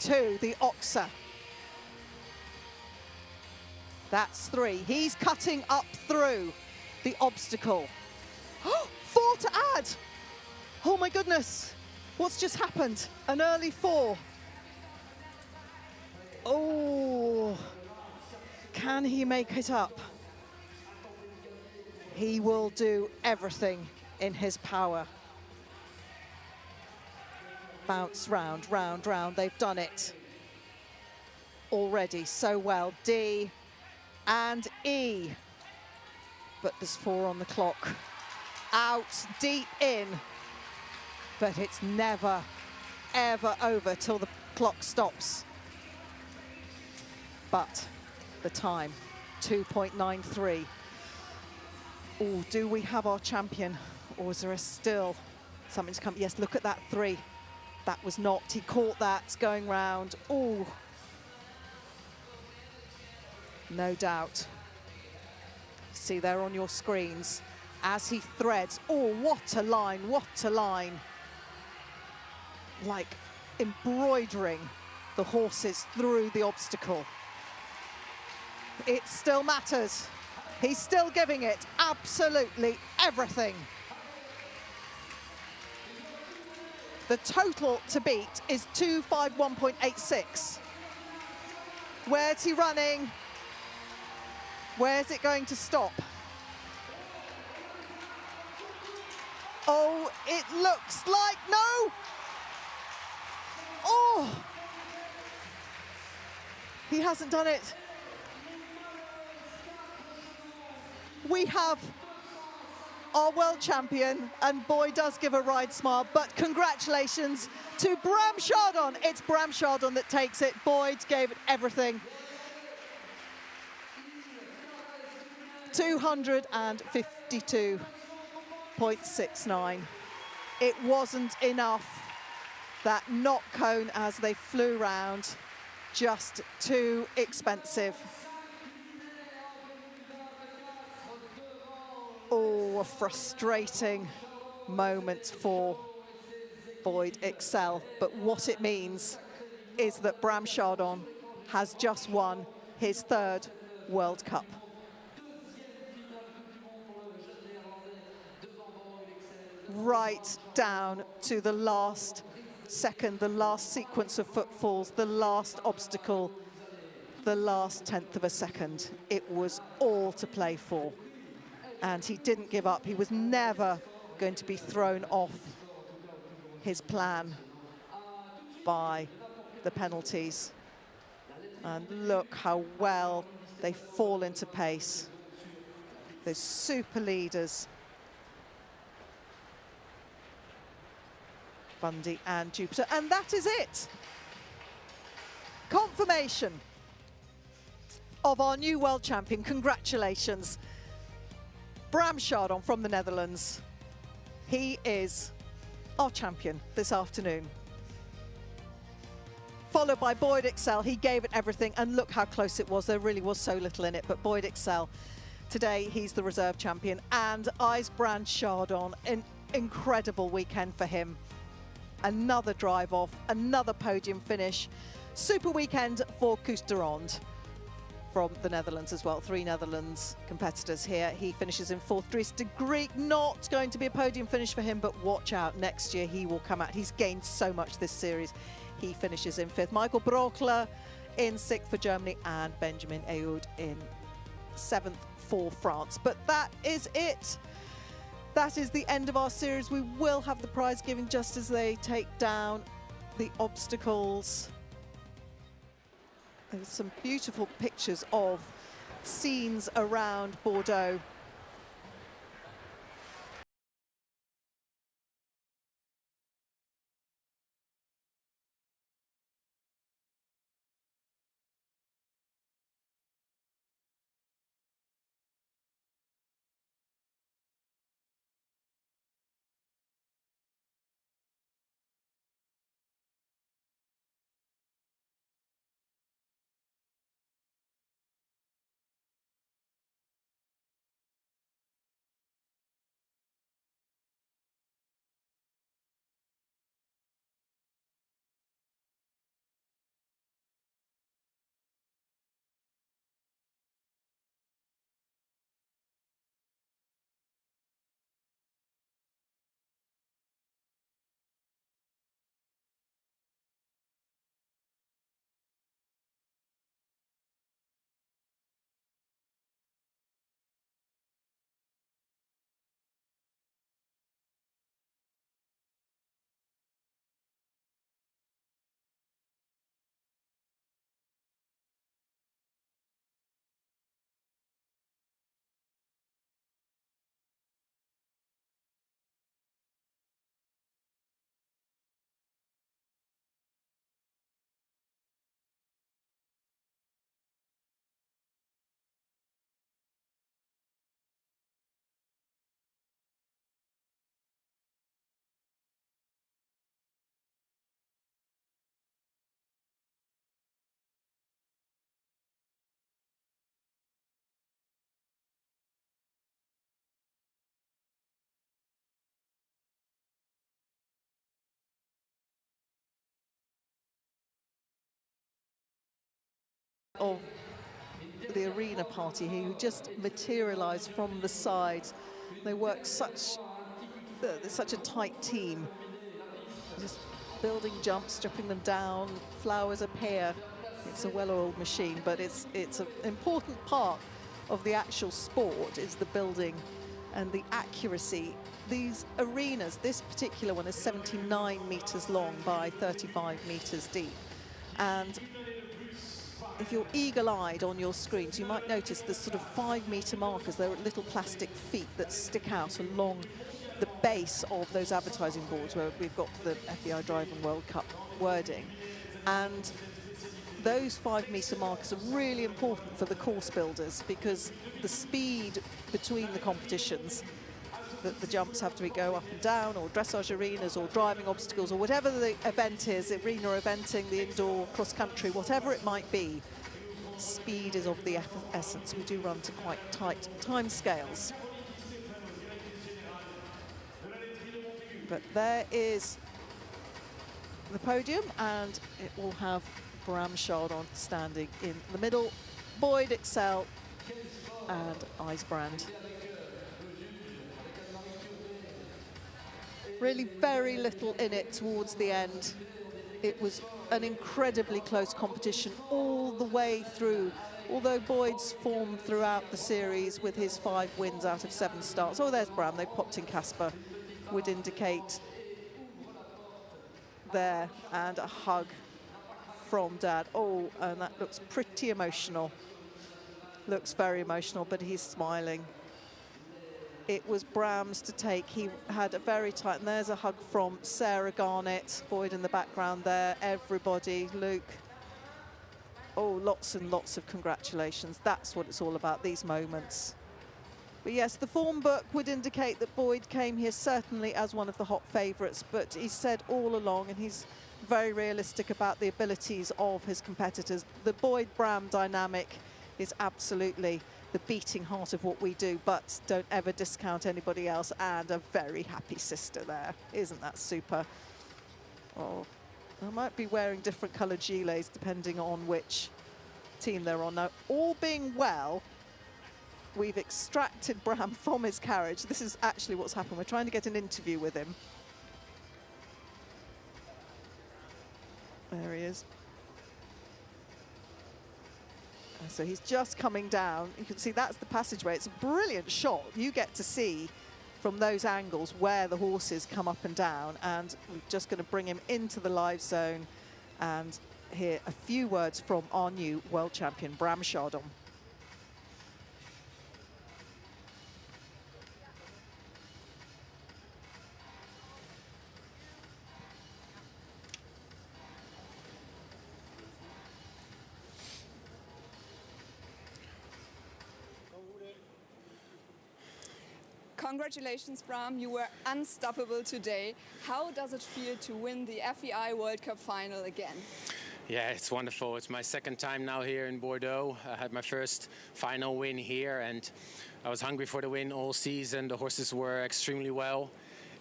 To the Oxa. That's 3. He's cutting up through the obstacle. 4 to add. Oh my goodness. What's just happened? An early 4. Oh. Can he make it up? He will do everything in his power. Bounce round, round, round. They've done it already so well. D and E. But there's 4 on the clock. Out, deep in. But it's never, ever over till the clock stops. But the time, 2.93. Oh, do we have our champion? Or is there still something to come? Yes, look at that 3. That was knocked. He caught that going round. Oh, no doubt. See there on your screens as he threads. Oh, what a line, what a line. Like embroidering the horses through the obstacle. It still matters. He's still giving it absolutely everything. The total to beat is 251.86. Where's he running? Where's it going to stop? Oh, it looks like, no! Oh! He hasn't done it. We have our world champion, and boy, does give a wide smile, but congratulations to Bram Chardon. It's Bram Chardon that takes it. Boyd gave it everything. 252.69. It wasn't enough. That knot cone as they flew round, just too expensive. Oh, a frustrating moment for Boyd Excel. But what it means is that Bram Chardon has just won his 3rd World Cup. Right down to the last second, the last sequence of footfalls, the last obstacle, the last 10th of a second. It was all to play for. And he didn't give up. He was never going to be thrown off his plan by the penalties. And look how well they fall into pace. Those super leaders, Bundy and Jupiter. And that is it. Confirmation of our new world champion. Congratulations. Bram Chardon from the Netherlands. He is our champion this afternoon. Followed by Boyd Excel. He gave it everything, and look how close it was. There really was so little in it, but Boyd Excel, today he's the reserve champion. And Bram Chardon, an incredible weekend for him. Another drive off, another podium finish. Super weekend for Koos de Ronde from the Netherlands as well. 3 Netherlands competitors here. He finishes in 4th. Dries de Greek, not going to be a podium finish for him, but watch out. Next year he will come out. He's gained so much this series. He finishes in 5th. Michael Brockler in 6th for Germany, and Benjamin Aoud in 7th for France. But that is it. That is the end of our series. We will have the prize giving just as they take down the obstacles. There's some beautiful pictures of scenes around Bordeaux. Of the arena party here, who just materialized from the sides. They work they're such a tight team. Just building jumps, stripping them down, flowers appear. It's a well-oiled machine, but it's an important part of the actual sport is the building and the accuracy. These arenas, this particular one is 79 meters long by 35 meters deep. And if you're eagle-eyed on your screens, you might notice the sort of 5-meter markers. They're little plastic feet that stick out along the base of those advertising boards where we've got the FEI Driving World Cup wording. And those 5-meter markers are really important for the course builders because the speed between the competitions, that the jumps have to go up and down, or dressage arenas, or driving obstacles, or whatever the event is, arena eventing, the indoor cross-country, whatever it might be, speed is of the essence. We do run to quite tight time scales. But there is the podium, and it will have Bram Chardon standing in the middle, Boyd, Excel, and IJsbrand. Really very little in it towards the end. It was an incredibly close competition all the way through, although Boyd's form throughout the series with his 5 wins out of 7 starts. Oh, there's Bram, they popped in Casper, would indicate there, and a hug from Dad. Oh, and that looks pretty emotional. Looks very emotional, but he's smiling. It was Bram's to take. He had a very tight, and there's a hug from Sarah Garnett, Boyd in the background there, everybody, Luke. Oh, lots and lots of congratulations. That's what it's all about, these moments. But yes, the form book would indicate that Boyd came here certainly as one of the hot favourites, but he said all along, and he's very realistic about the abilities of his competitors. The Boyd-Bram dynamic is absolutely the beating heart of what we do, but don't ever discount anybody else, and a very happy sister there. Isn't that super? Oh, I might be wearing different coloured gilets depending on which team they're on. Now, all being well, we've extracted Bram from his carriage. This is actually what's happened. We're trying to get an interview with him. There he is. So he's just coming down. You can see that's the passageway. It's a brilliant shot. You get to see from those angles where the horses come up and down, and we're just going to bring him into the live zone and hear a few words from our new world champion, Bram Chardon. Congratulations, Bram. You were unstoppable today. How does it feel to win the FEI World Cup final again? Yeah, it's wonderful. It's my second time now here in Bordeaux. I had my first final win here, and I was hungry for the win all season. The horses were extremely well.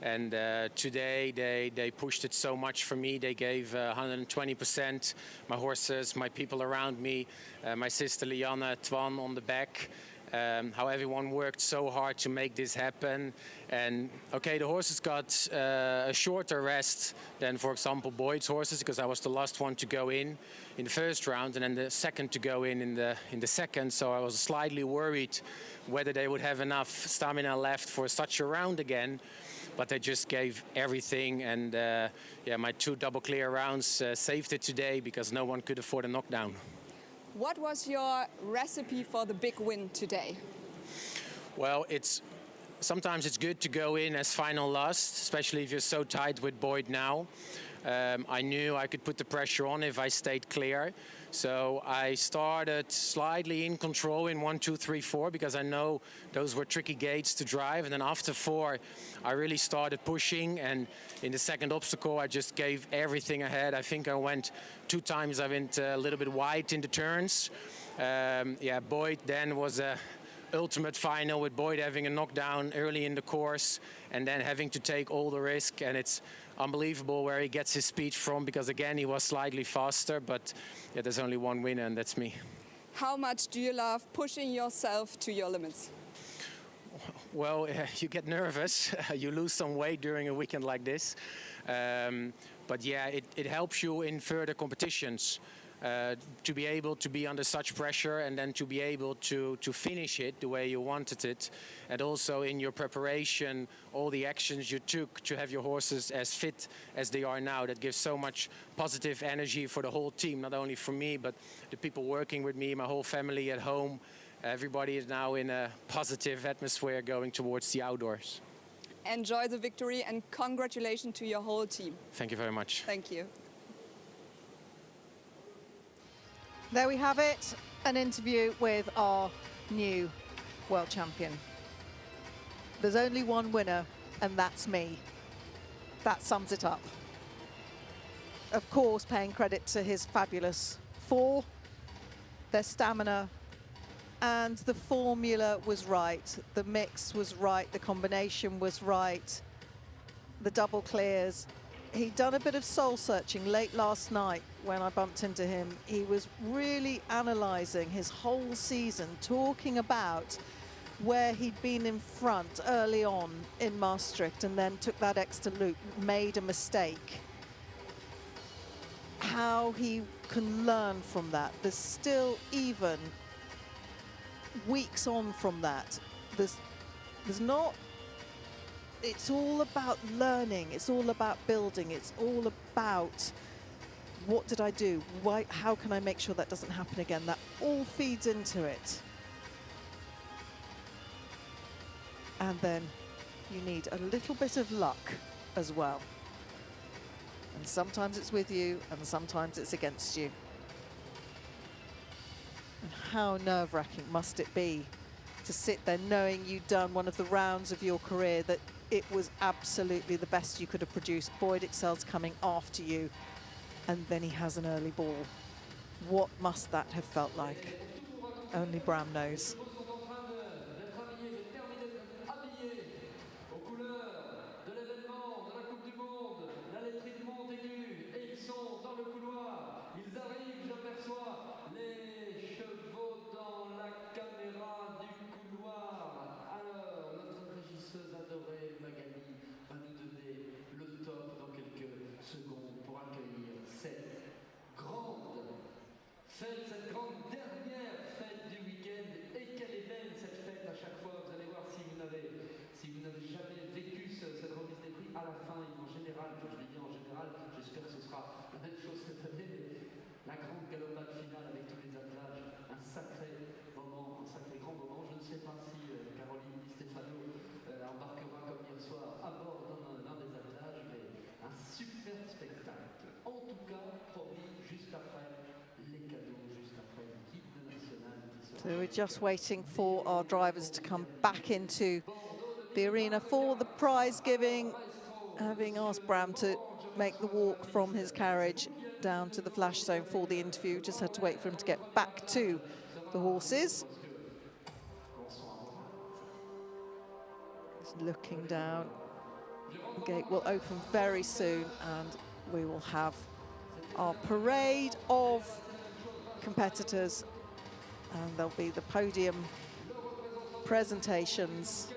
And today they pushed it so much for me. They gave 120%. My horses, my people around me, my sister Lianne, Twan on the back. How everyone worked so hard to make this happen. And okay, the horses got a shorter rest than, for example, Boyd's horses, because I was the last one to go in the first round, and then the second to go in the second. So I was slightly worried whether they would have enough stamina left for such a round again. But they just gave everything, and yeah, my 2 double clear rounds saved it today because no one could afford a knockdown. What was your recipe for the big win today? Well, sometimes it's good to go in as final last, especially if you're so tight with Boyd now. I knew I could put the pressure on if I stayed clear. So I started slightly in control in 1, 2, 3, 4, because I know those were tricky gates to drive. And then after 4, I really started pushing. And in the second obstacle, I just gave everything I had. I think I went 2 times. I went a little bit wide in the turns. Yeah, Boyd then was a ultimate final, with Boyd having a knockdown early in the course and then having to take all the risk. And it's unbelievable where he gets his speed from, because again he was slightly faster, but yeah, there's only one winner, and that's me. How much do you love pushing yourself to your limits? Well, you get nervous. You lose some weight during a weekend like this, but yeah, it helps you in further competitions. to be able to be under such pressure and then to be able to finish it the way you wanted it, and also in your preparation, all the actions you took to have your horses as fit as they are now, that gives so much positive energy for the whole team, not only for me, but the people working with me, my whole family at home. Everybody is now in a positive atmosphere going towards the outdoors. Enjoy the victory and congratulations to your whole team. Thank you very much. Thank you. There we have it, an interview with our new world champion. There's only one winner, and that's me. That sums it up. Of course, paying credit to his fabulous four, their stamina, and the formula was right. The mix was right, the combination was right, the double clears. He'd done a bit of soul searching late last night when I bumped into him. He was really analysing his whole season, talking about where he'd been in front early on in Maastricht and then took that extra loop, made a mistake. How he can learn from that. There's still, even weeks on from that, there's not. It's all about learning, it's all about building, it's all about what did I do? Why, how can I make sure that doesn't happen again? That all feeds into it. And then you need a little bit of luck as well. And sometimes it's with you and sometimes it's against you. And how nerve-wracking must it be to sit there knowing you'd done one of the rounds of your career, that it was absolutely the best you could have produced. Boyd Excel's coming after you, and then he has an early ball. What must that have felt like? Only Bram knows. Cette grande dernière fête du week-end, et quelle est belle cette fête à chaque fois. Vous allez voir, si vous n'avez jamais vécu cette remise des prix, à la fin, en général, je l'ai dit en général, j'espère que ce sera la même chose cette année, la grande galopade finale avec tous les attelages, un sacré moment, un sacré grand moment. Je ne sais pas si Caroline Di Stefano embarquera comme hier soir à bord d'un des attelages, mais un super spectacle. En tout cas, promis, juste après. So we're just waiting for our drivers to come back into the arena for the prize giving, having asked Bram to make the walk from his carriage down to the flash zone for the interview. Just had to wait for him to get back to the horses. He's looking down. The gate will open very soon and we will have our parade of competitors, and there'll be the podium presentations.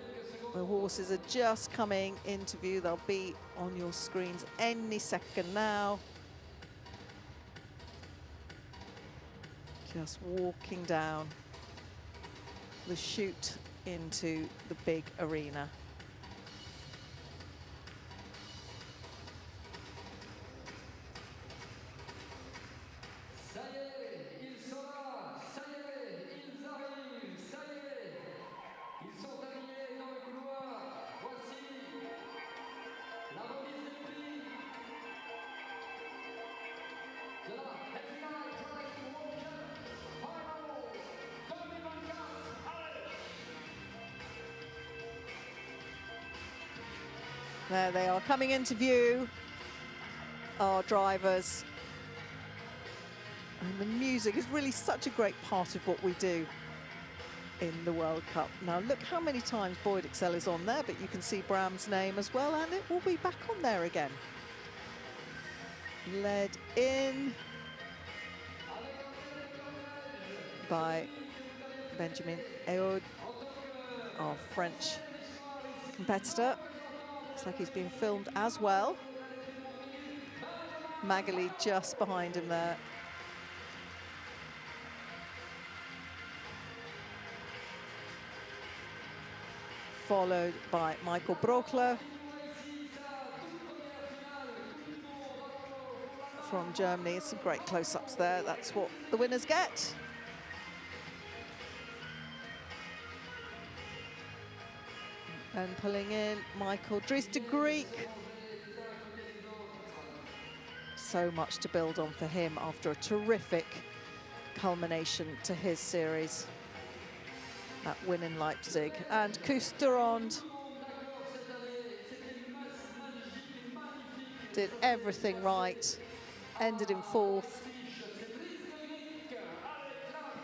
The horses are just coming into view. They'll be on your screens any second now. Just walking down the chute into the big arena. There they are, coming into view, our drivers. And the music is really such a great part of what we do in the World Cup. Now look how many times Boyd Excel is on there, but you can see Bram's name as well, and it will be back on there again. Led in by Benjamin Eod, our French competitor. Looks like he's been filmed as well. Magali just behind him there. followed by Michael Brockler from Germany. Some great close-ups there. That's what the winners get. And pulling in Michael Dries de Greek. So much to build on for him after a terrific culmination to his series. That win in Leipzig. And Kusterond did everything right, ended in fourth.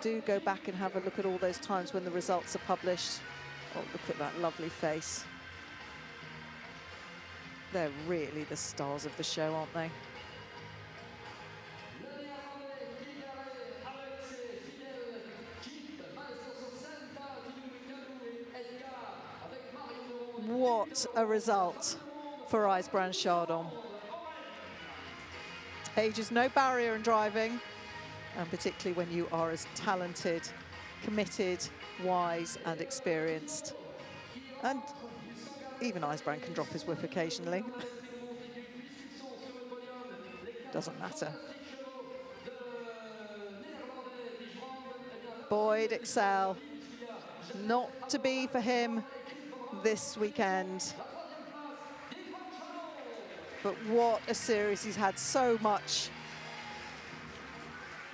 Do go back and have a look at all those times when the results are published. Oh, look at that lovely face. They're really the stars of the show, aren't they? What a result for IJsbrand Chardon. Age is no barrier in driving, and particularly when you are as talented, committed, wise and experienced. And even IJsbrand can drop his whip occasionally. Doesn't matter. Boyd Excel, not to be for him this weekend. But what a series he's had. So much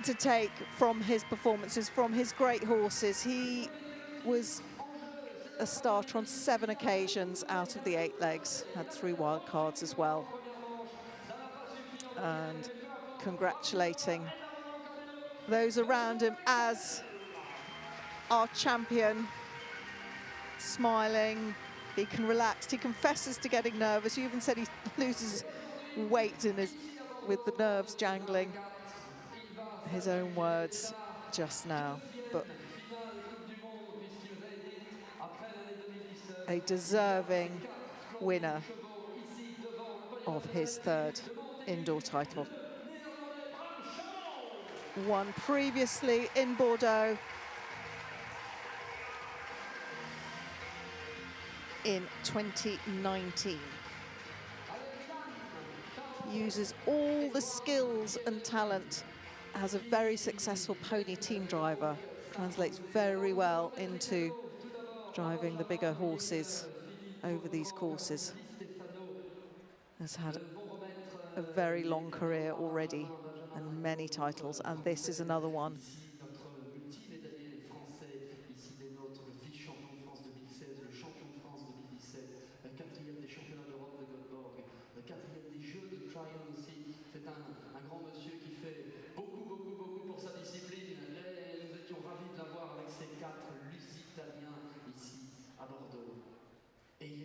to take from his performances, from his great horses. He was a starter on 7 occasions out of the 8 legs, had 3 wild cards as well. And congratulating those around him as our champion, smiling. He can relax. He confesses to getting nervous. He even said he loses weight in his, with the nerves jangling. His own words just now. But a deserving winner of his 3rd indoor title. Won previously in Bordeaux in 2019. Uses all the skills and talent as a very successful pony team driver. Translates very well into driving the bigger horses over these courses. Has had a very long career already and many titles, and this is another one.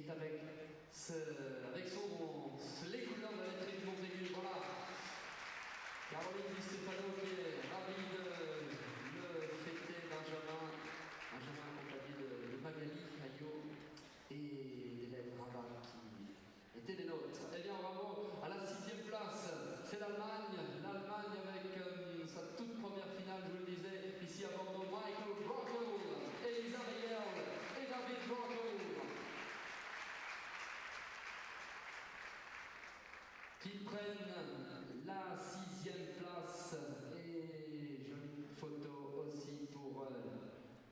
Avec les couleurs de la lettre du Montaigu, voilà. Caroline Di Stefano qui est ravie de le fêter, Benjamin accompagné de Magali, Ayo et d'Hélène Rabat qui étaient des nôtres. Eh bien, bravo à la 6e place, c'est l'Allemagne. L'Allemagne avec sa toute première finale, je vous le disais, ici à Bordeaux. Michael Brockle, Elisa Riel et David Brockle. Qui prennent la 6e place, et jolie photo aussi pour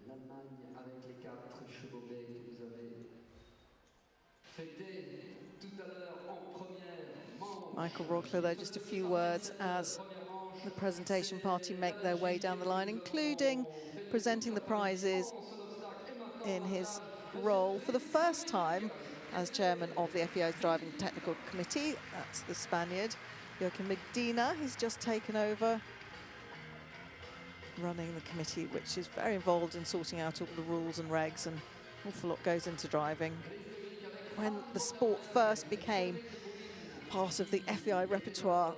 l'Allemagne avec les 4 chevaux baies que vous avez fêtés tout à l'heure en première manche. Michael Brockler there, just a few words as the presentation party make their way down the line, including presenting the prizes in his role for the first time as chairman of the FEI's Driving Technical Committee. That's the Spaniard, Joaquin Medina. He's just taken over running the committee, which is very involved in sorting out all the rules and regs, and an awful lot goes into driving. When the sport first became part of the FEI repertoire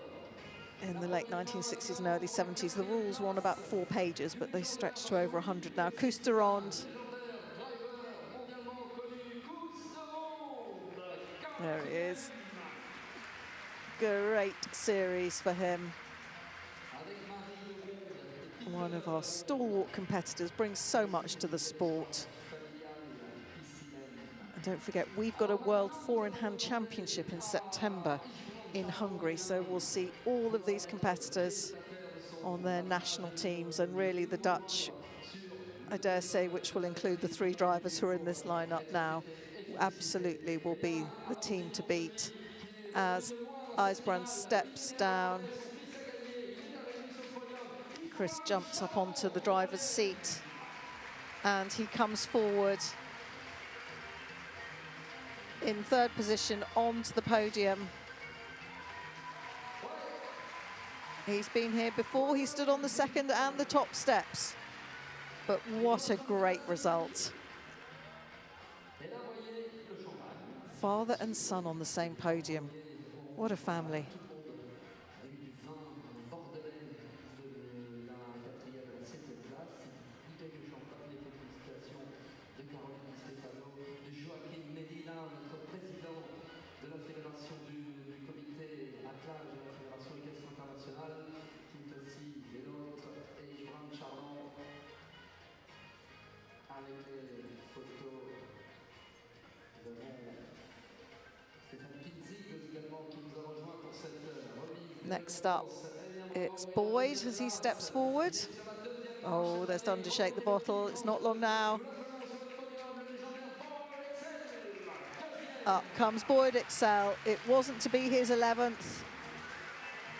in the late 1960s and early 70s, the rules were on about 4 pages, but they stretched to over 100 now. Kusterond. There he is. Great series for him. One of our stalwart competitors, brings so much to the sport. don't forget, we've got a World 4-in-Hand Championship in September in Hungary, so we'll see all of these competitors on their national teams, and really the Dutch, I dare say, which will include the 3 drivers who are in this lineup now, absolutely will be the team to beat. As IJsbrand steps down, Chris jumps up onto the driver's seat and he comes forward in 3rd position onto the podium. He's been here before, he stood on the 2nd and the top steps, but what a great result. Father and son on the same podium, what a family. Next up, it's Boyd as he steps forward. Oh, they're starting to shake the bottle. It's not long now. Up comes Boyd Excel. It wasn't to be his 11th,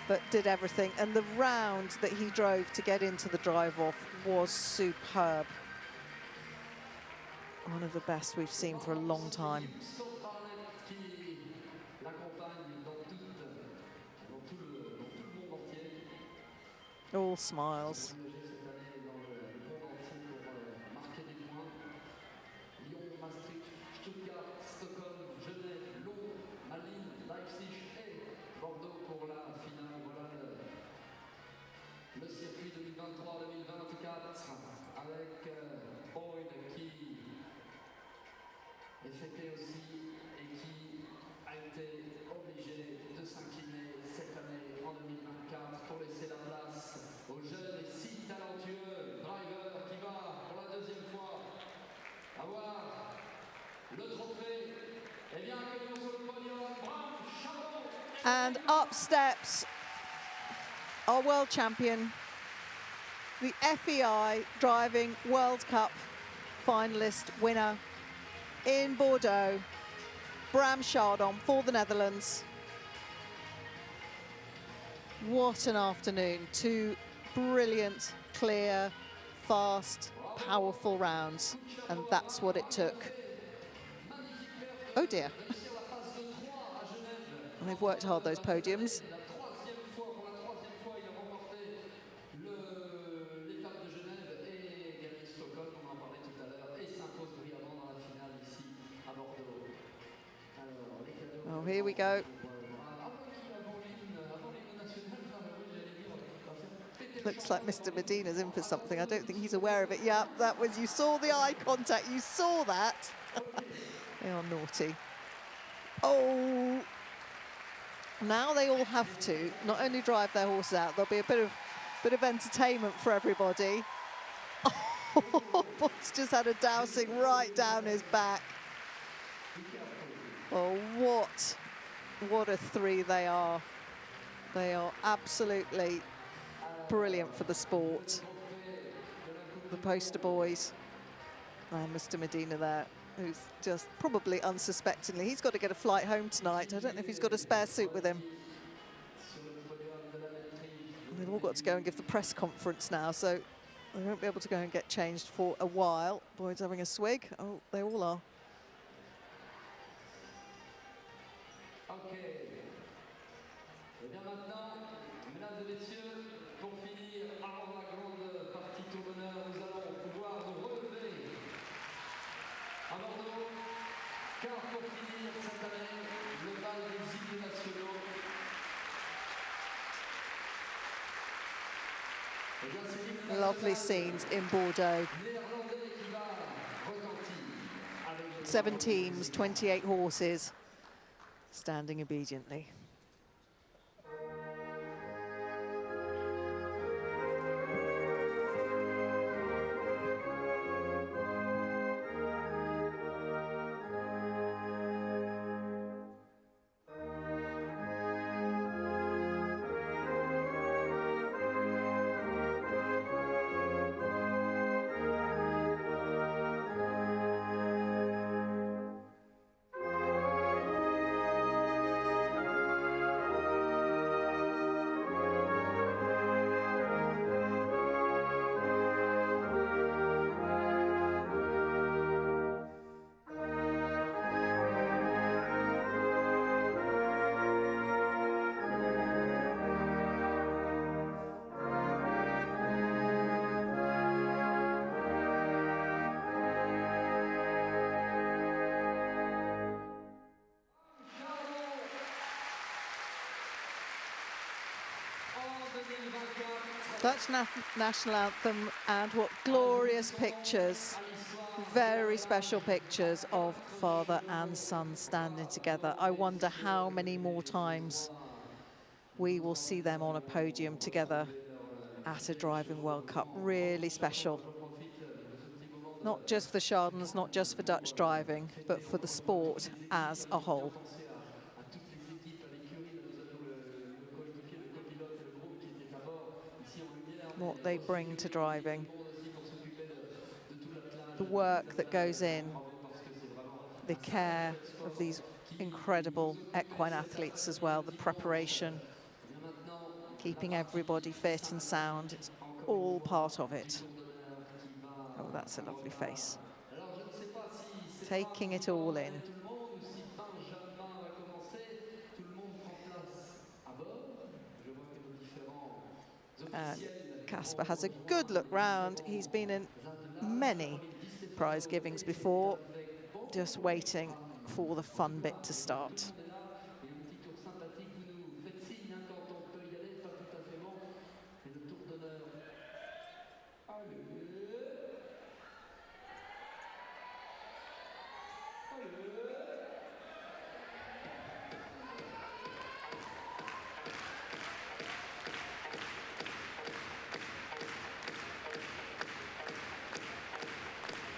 but did everything. And the round that he drove to get into the drive-off was superb. One of the best we've seen for a long time. All smiles. Le circuit 2023-2024 avec Boyd qui est fêté aussi et qui a été obligé de s'incliner cette année en 2024 pour laisser la place au jeune et si talentueux driver qui va pour la 2e fois avoir le trophée. Eh bien, accueillons sur le podium Bram Chabot. And up steps our world champion, the FEI Driving World Cup finalist winner in Bordeaux, Bram Chardon for the Netherlands. What an afternoon. 2 brilliant, clear, fast, powerful rounds, and that's what it took. Oh dear. And they've worked hard, those podiums. Oh, here we go. Looks like Mr. Medina's in for something. I don't think he's aware of it. Yeah, that was, you saw the eye contact, you saw that. They are naughty. Oh, now they all have to not only drive their horses out, there'll be a bit of entertainment for everybody. Oh, Boyd's just had a dousing right down his back. Oh, what a 3 they are. They are absolutely brilliant for the sport. The poster boys. And Mr. Medina there, who's just probably unsuspectingly, he's got to get a flight home tonight. I don't know if he's got a spare suit with him. And they've all got to go and give the press conference now, so they won't be able to go and get changed for a while. Boyd's having a swig. Oh, they all are. Ok. Et bien maintenant, mesdames et messieurs, pour finir, avant la grande partie tour d'honneur, nous allons pouvoir nous relever à Bordeaux, car pour finir cette année, le bal des hymnes nationaux. Eh bien, c'est l'hymne Lovely scenes in Bordeaux. néerlandais qui va retentir avec 7 teams, 28 horses, standing obediently. Dutch national anthem, and what glorious pictures, very special pictures of father and son standing together. I wonder how many more times we will see them on a podium together at a Driving World Cup. Really special. Not just for Chardons, not just for Dutch driving, but for the sport as a whole. What they bring to driving, the work that goes in, the care of these incredible equine athletes as well, the preparation, keeping everybody fit and sound, it's all part of it. Oh, that's a lovely face. Taking it all in. And Casper has a good look round. He's been in many prize givings before, just waiting for the fun bit to start.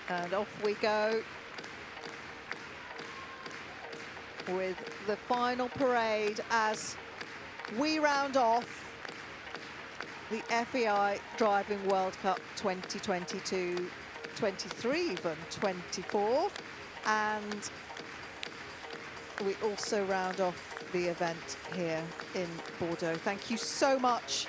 And off we go with the final parade as we round off the FEI Driving World Cup 2022, 23 even, 24. And we also round off the event here in Bordeaux. Thank you so much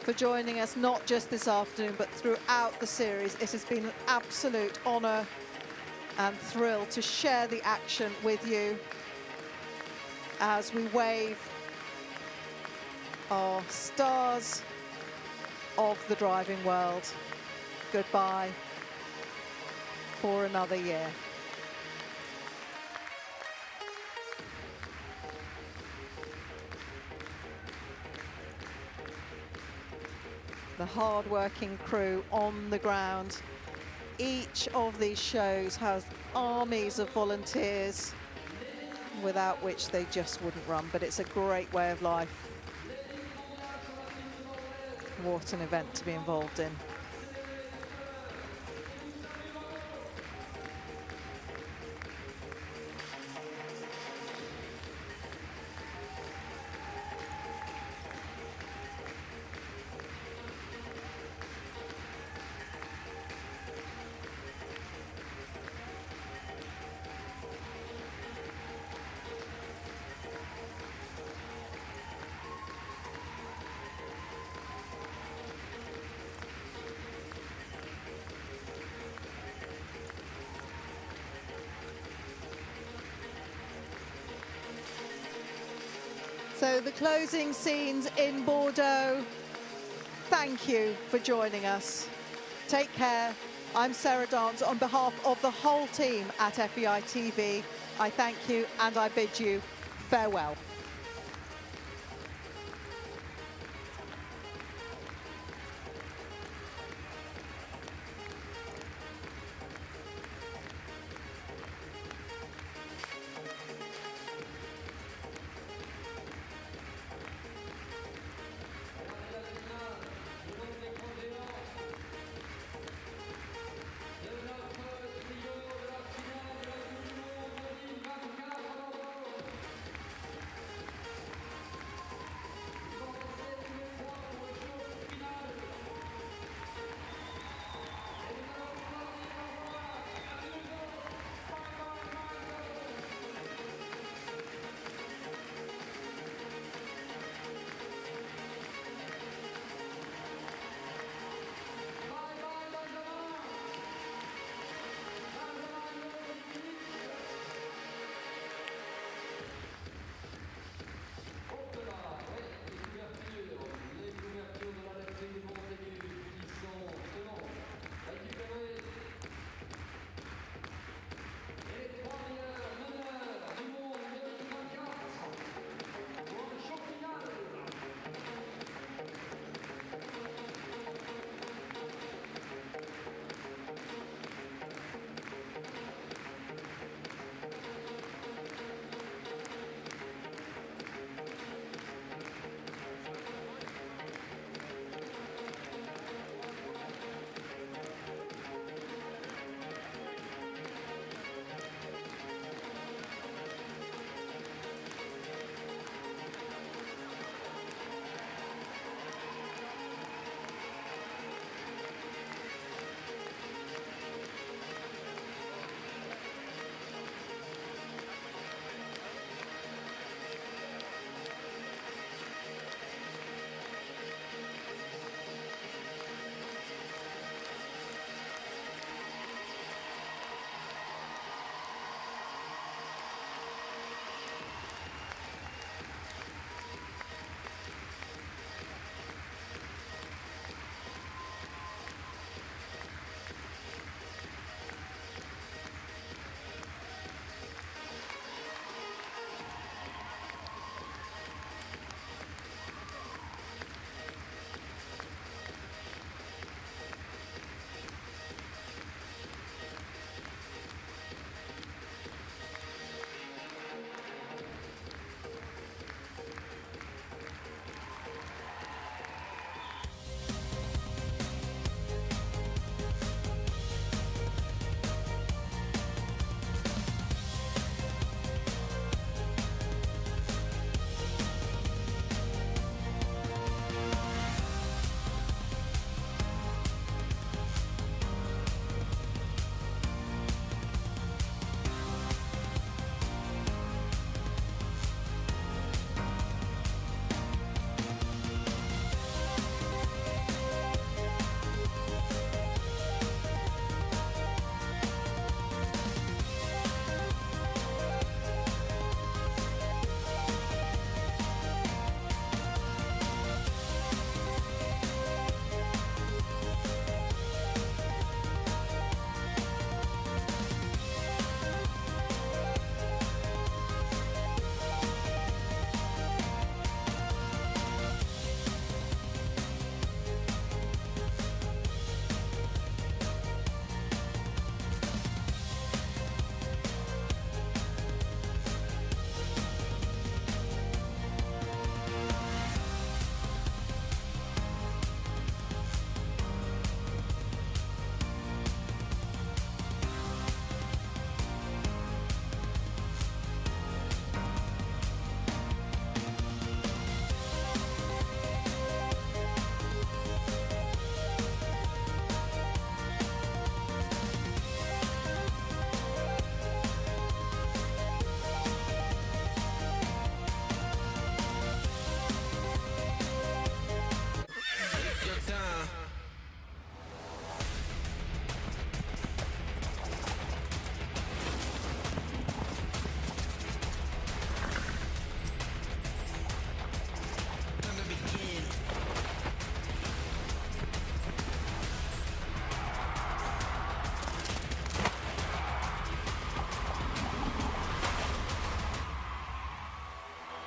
for joining us, not just this afternoon, but throughout the series. It has been an absolute honor and thrill to share the action with you as we wave our stars of the driving world goodbye for another year. The hard-working crew on the ground. Each of these shows has armies of volunteers without which they just wouldn't run, but it's a great way of life. What an event to be involved in. So the closing scenes in Bordeaux. Thank you for joining us. Take care. I'm Sarah Dance. On behalf of the whole team at FEI TV, I thank you and I bid you farewell.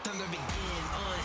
Time to begin on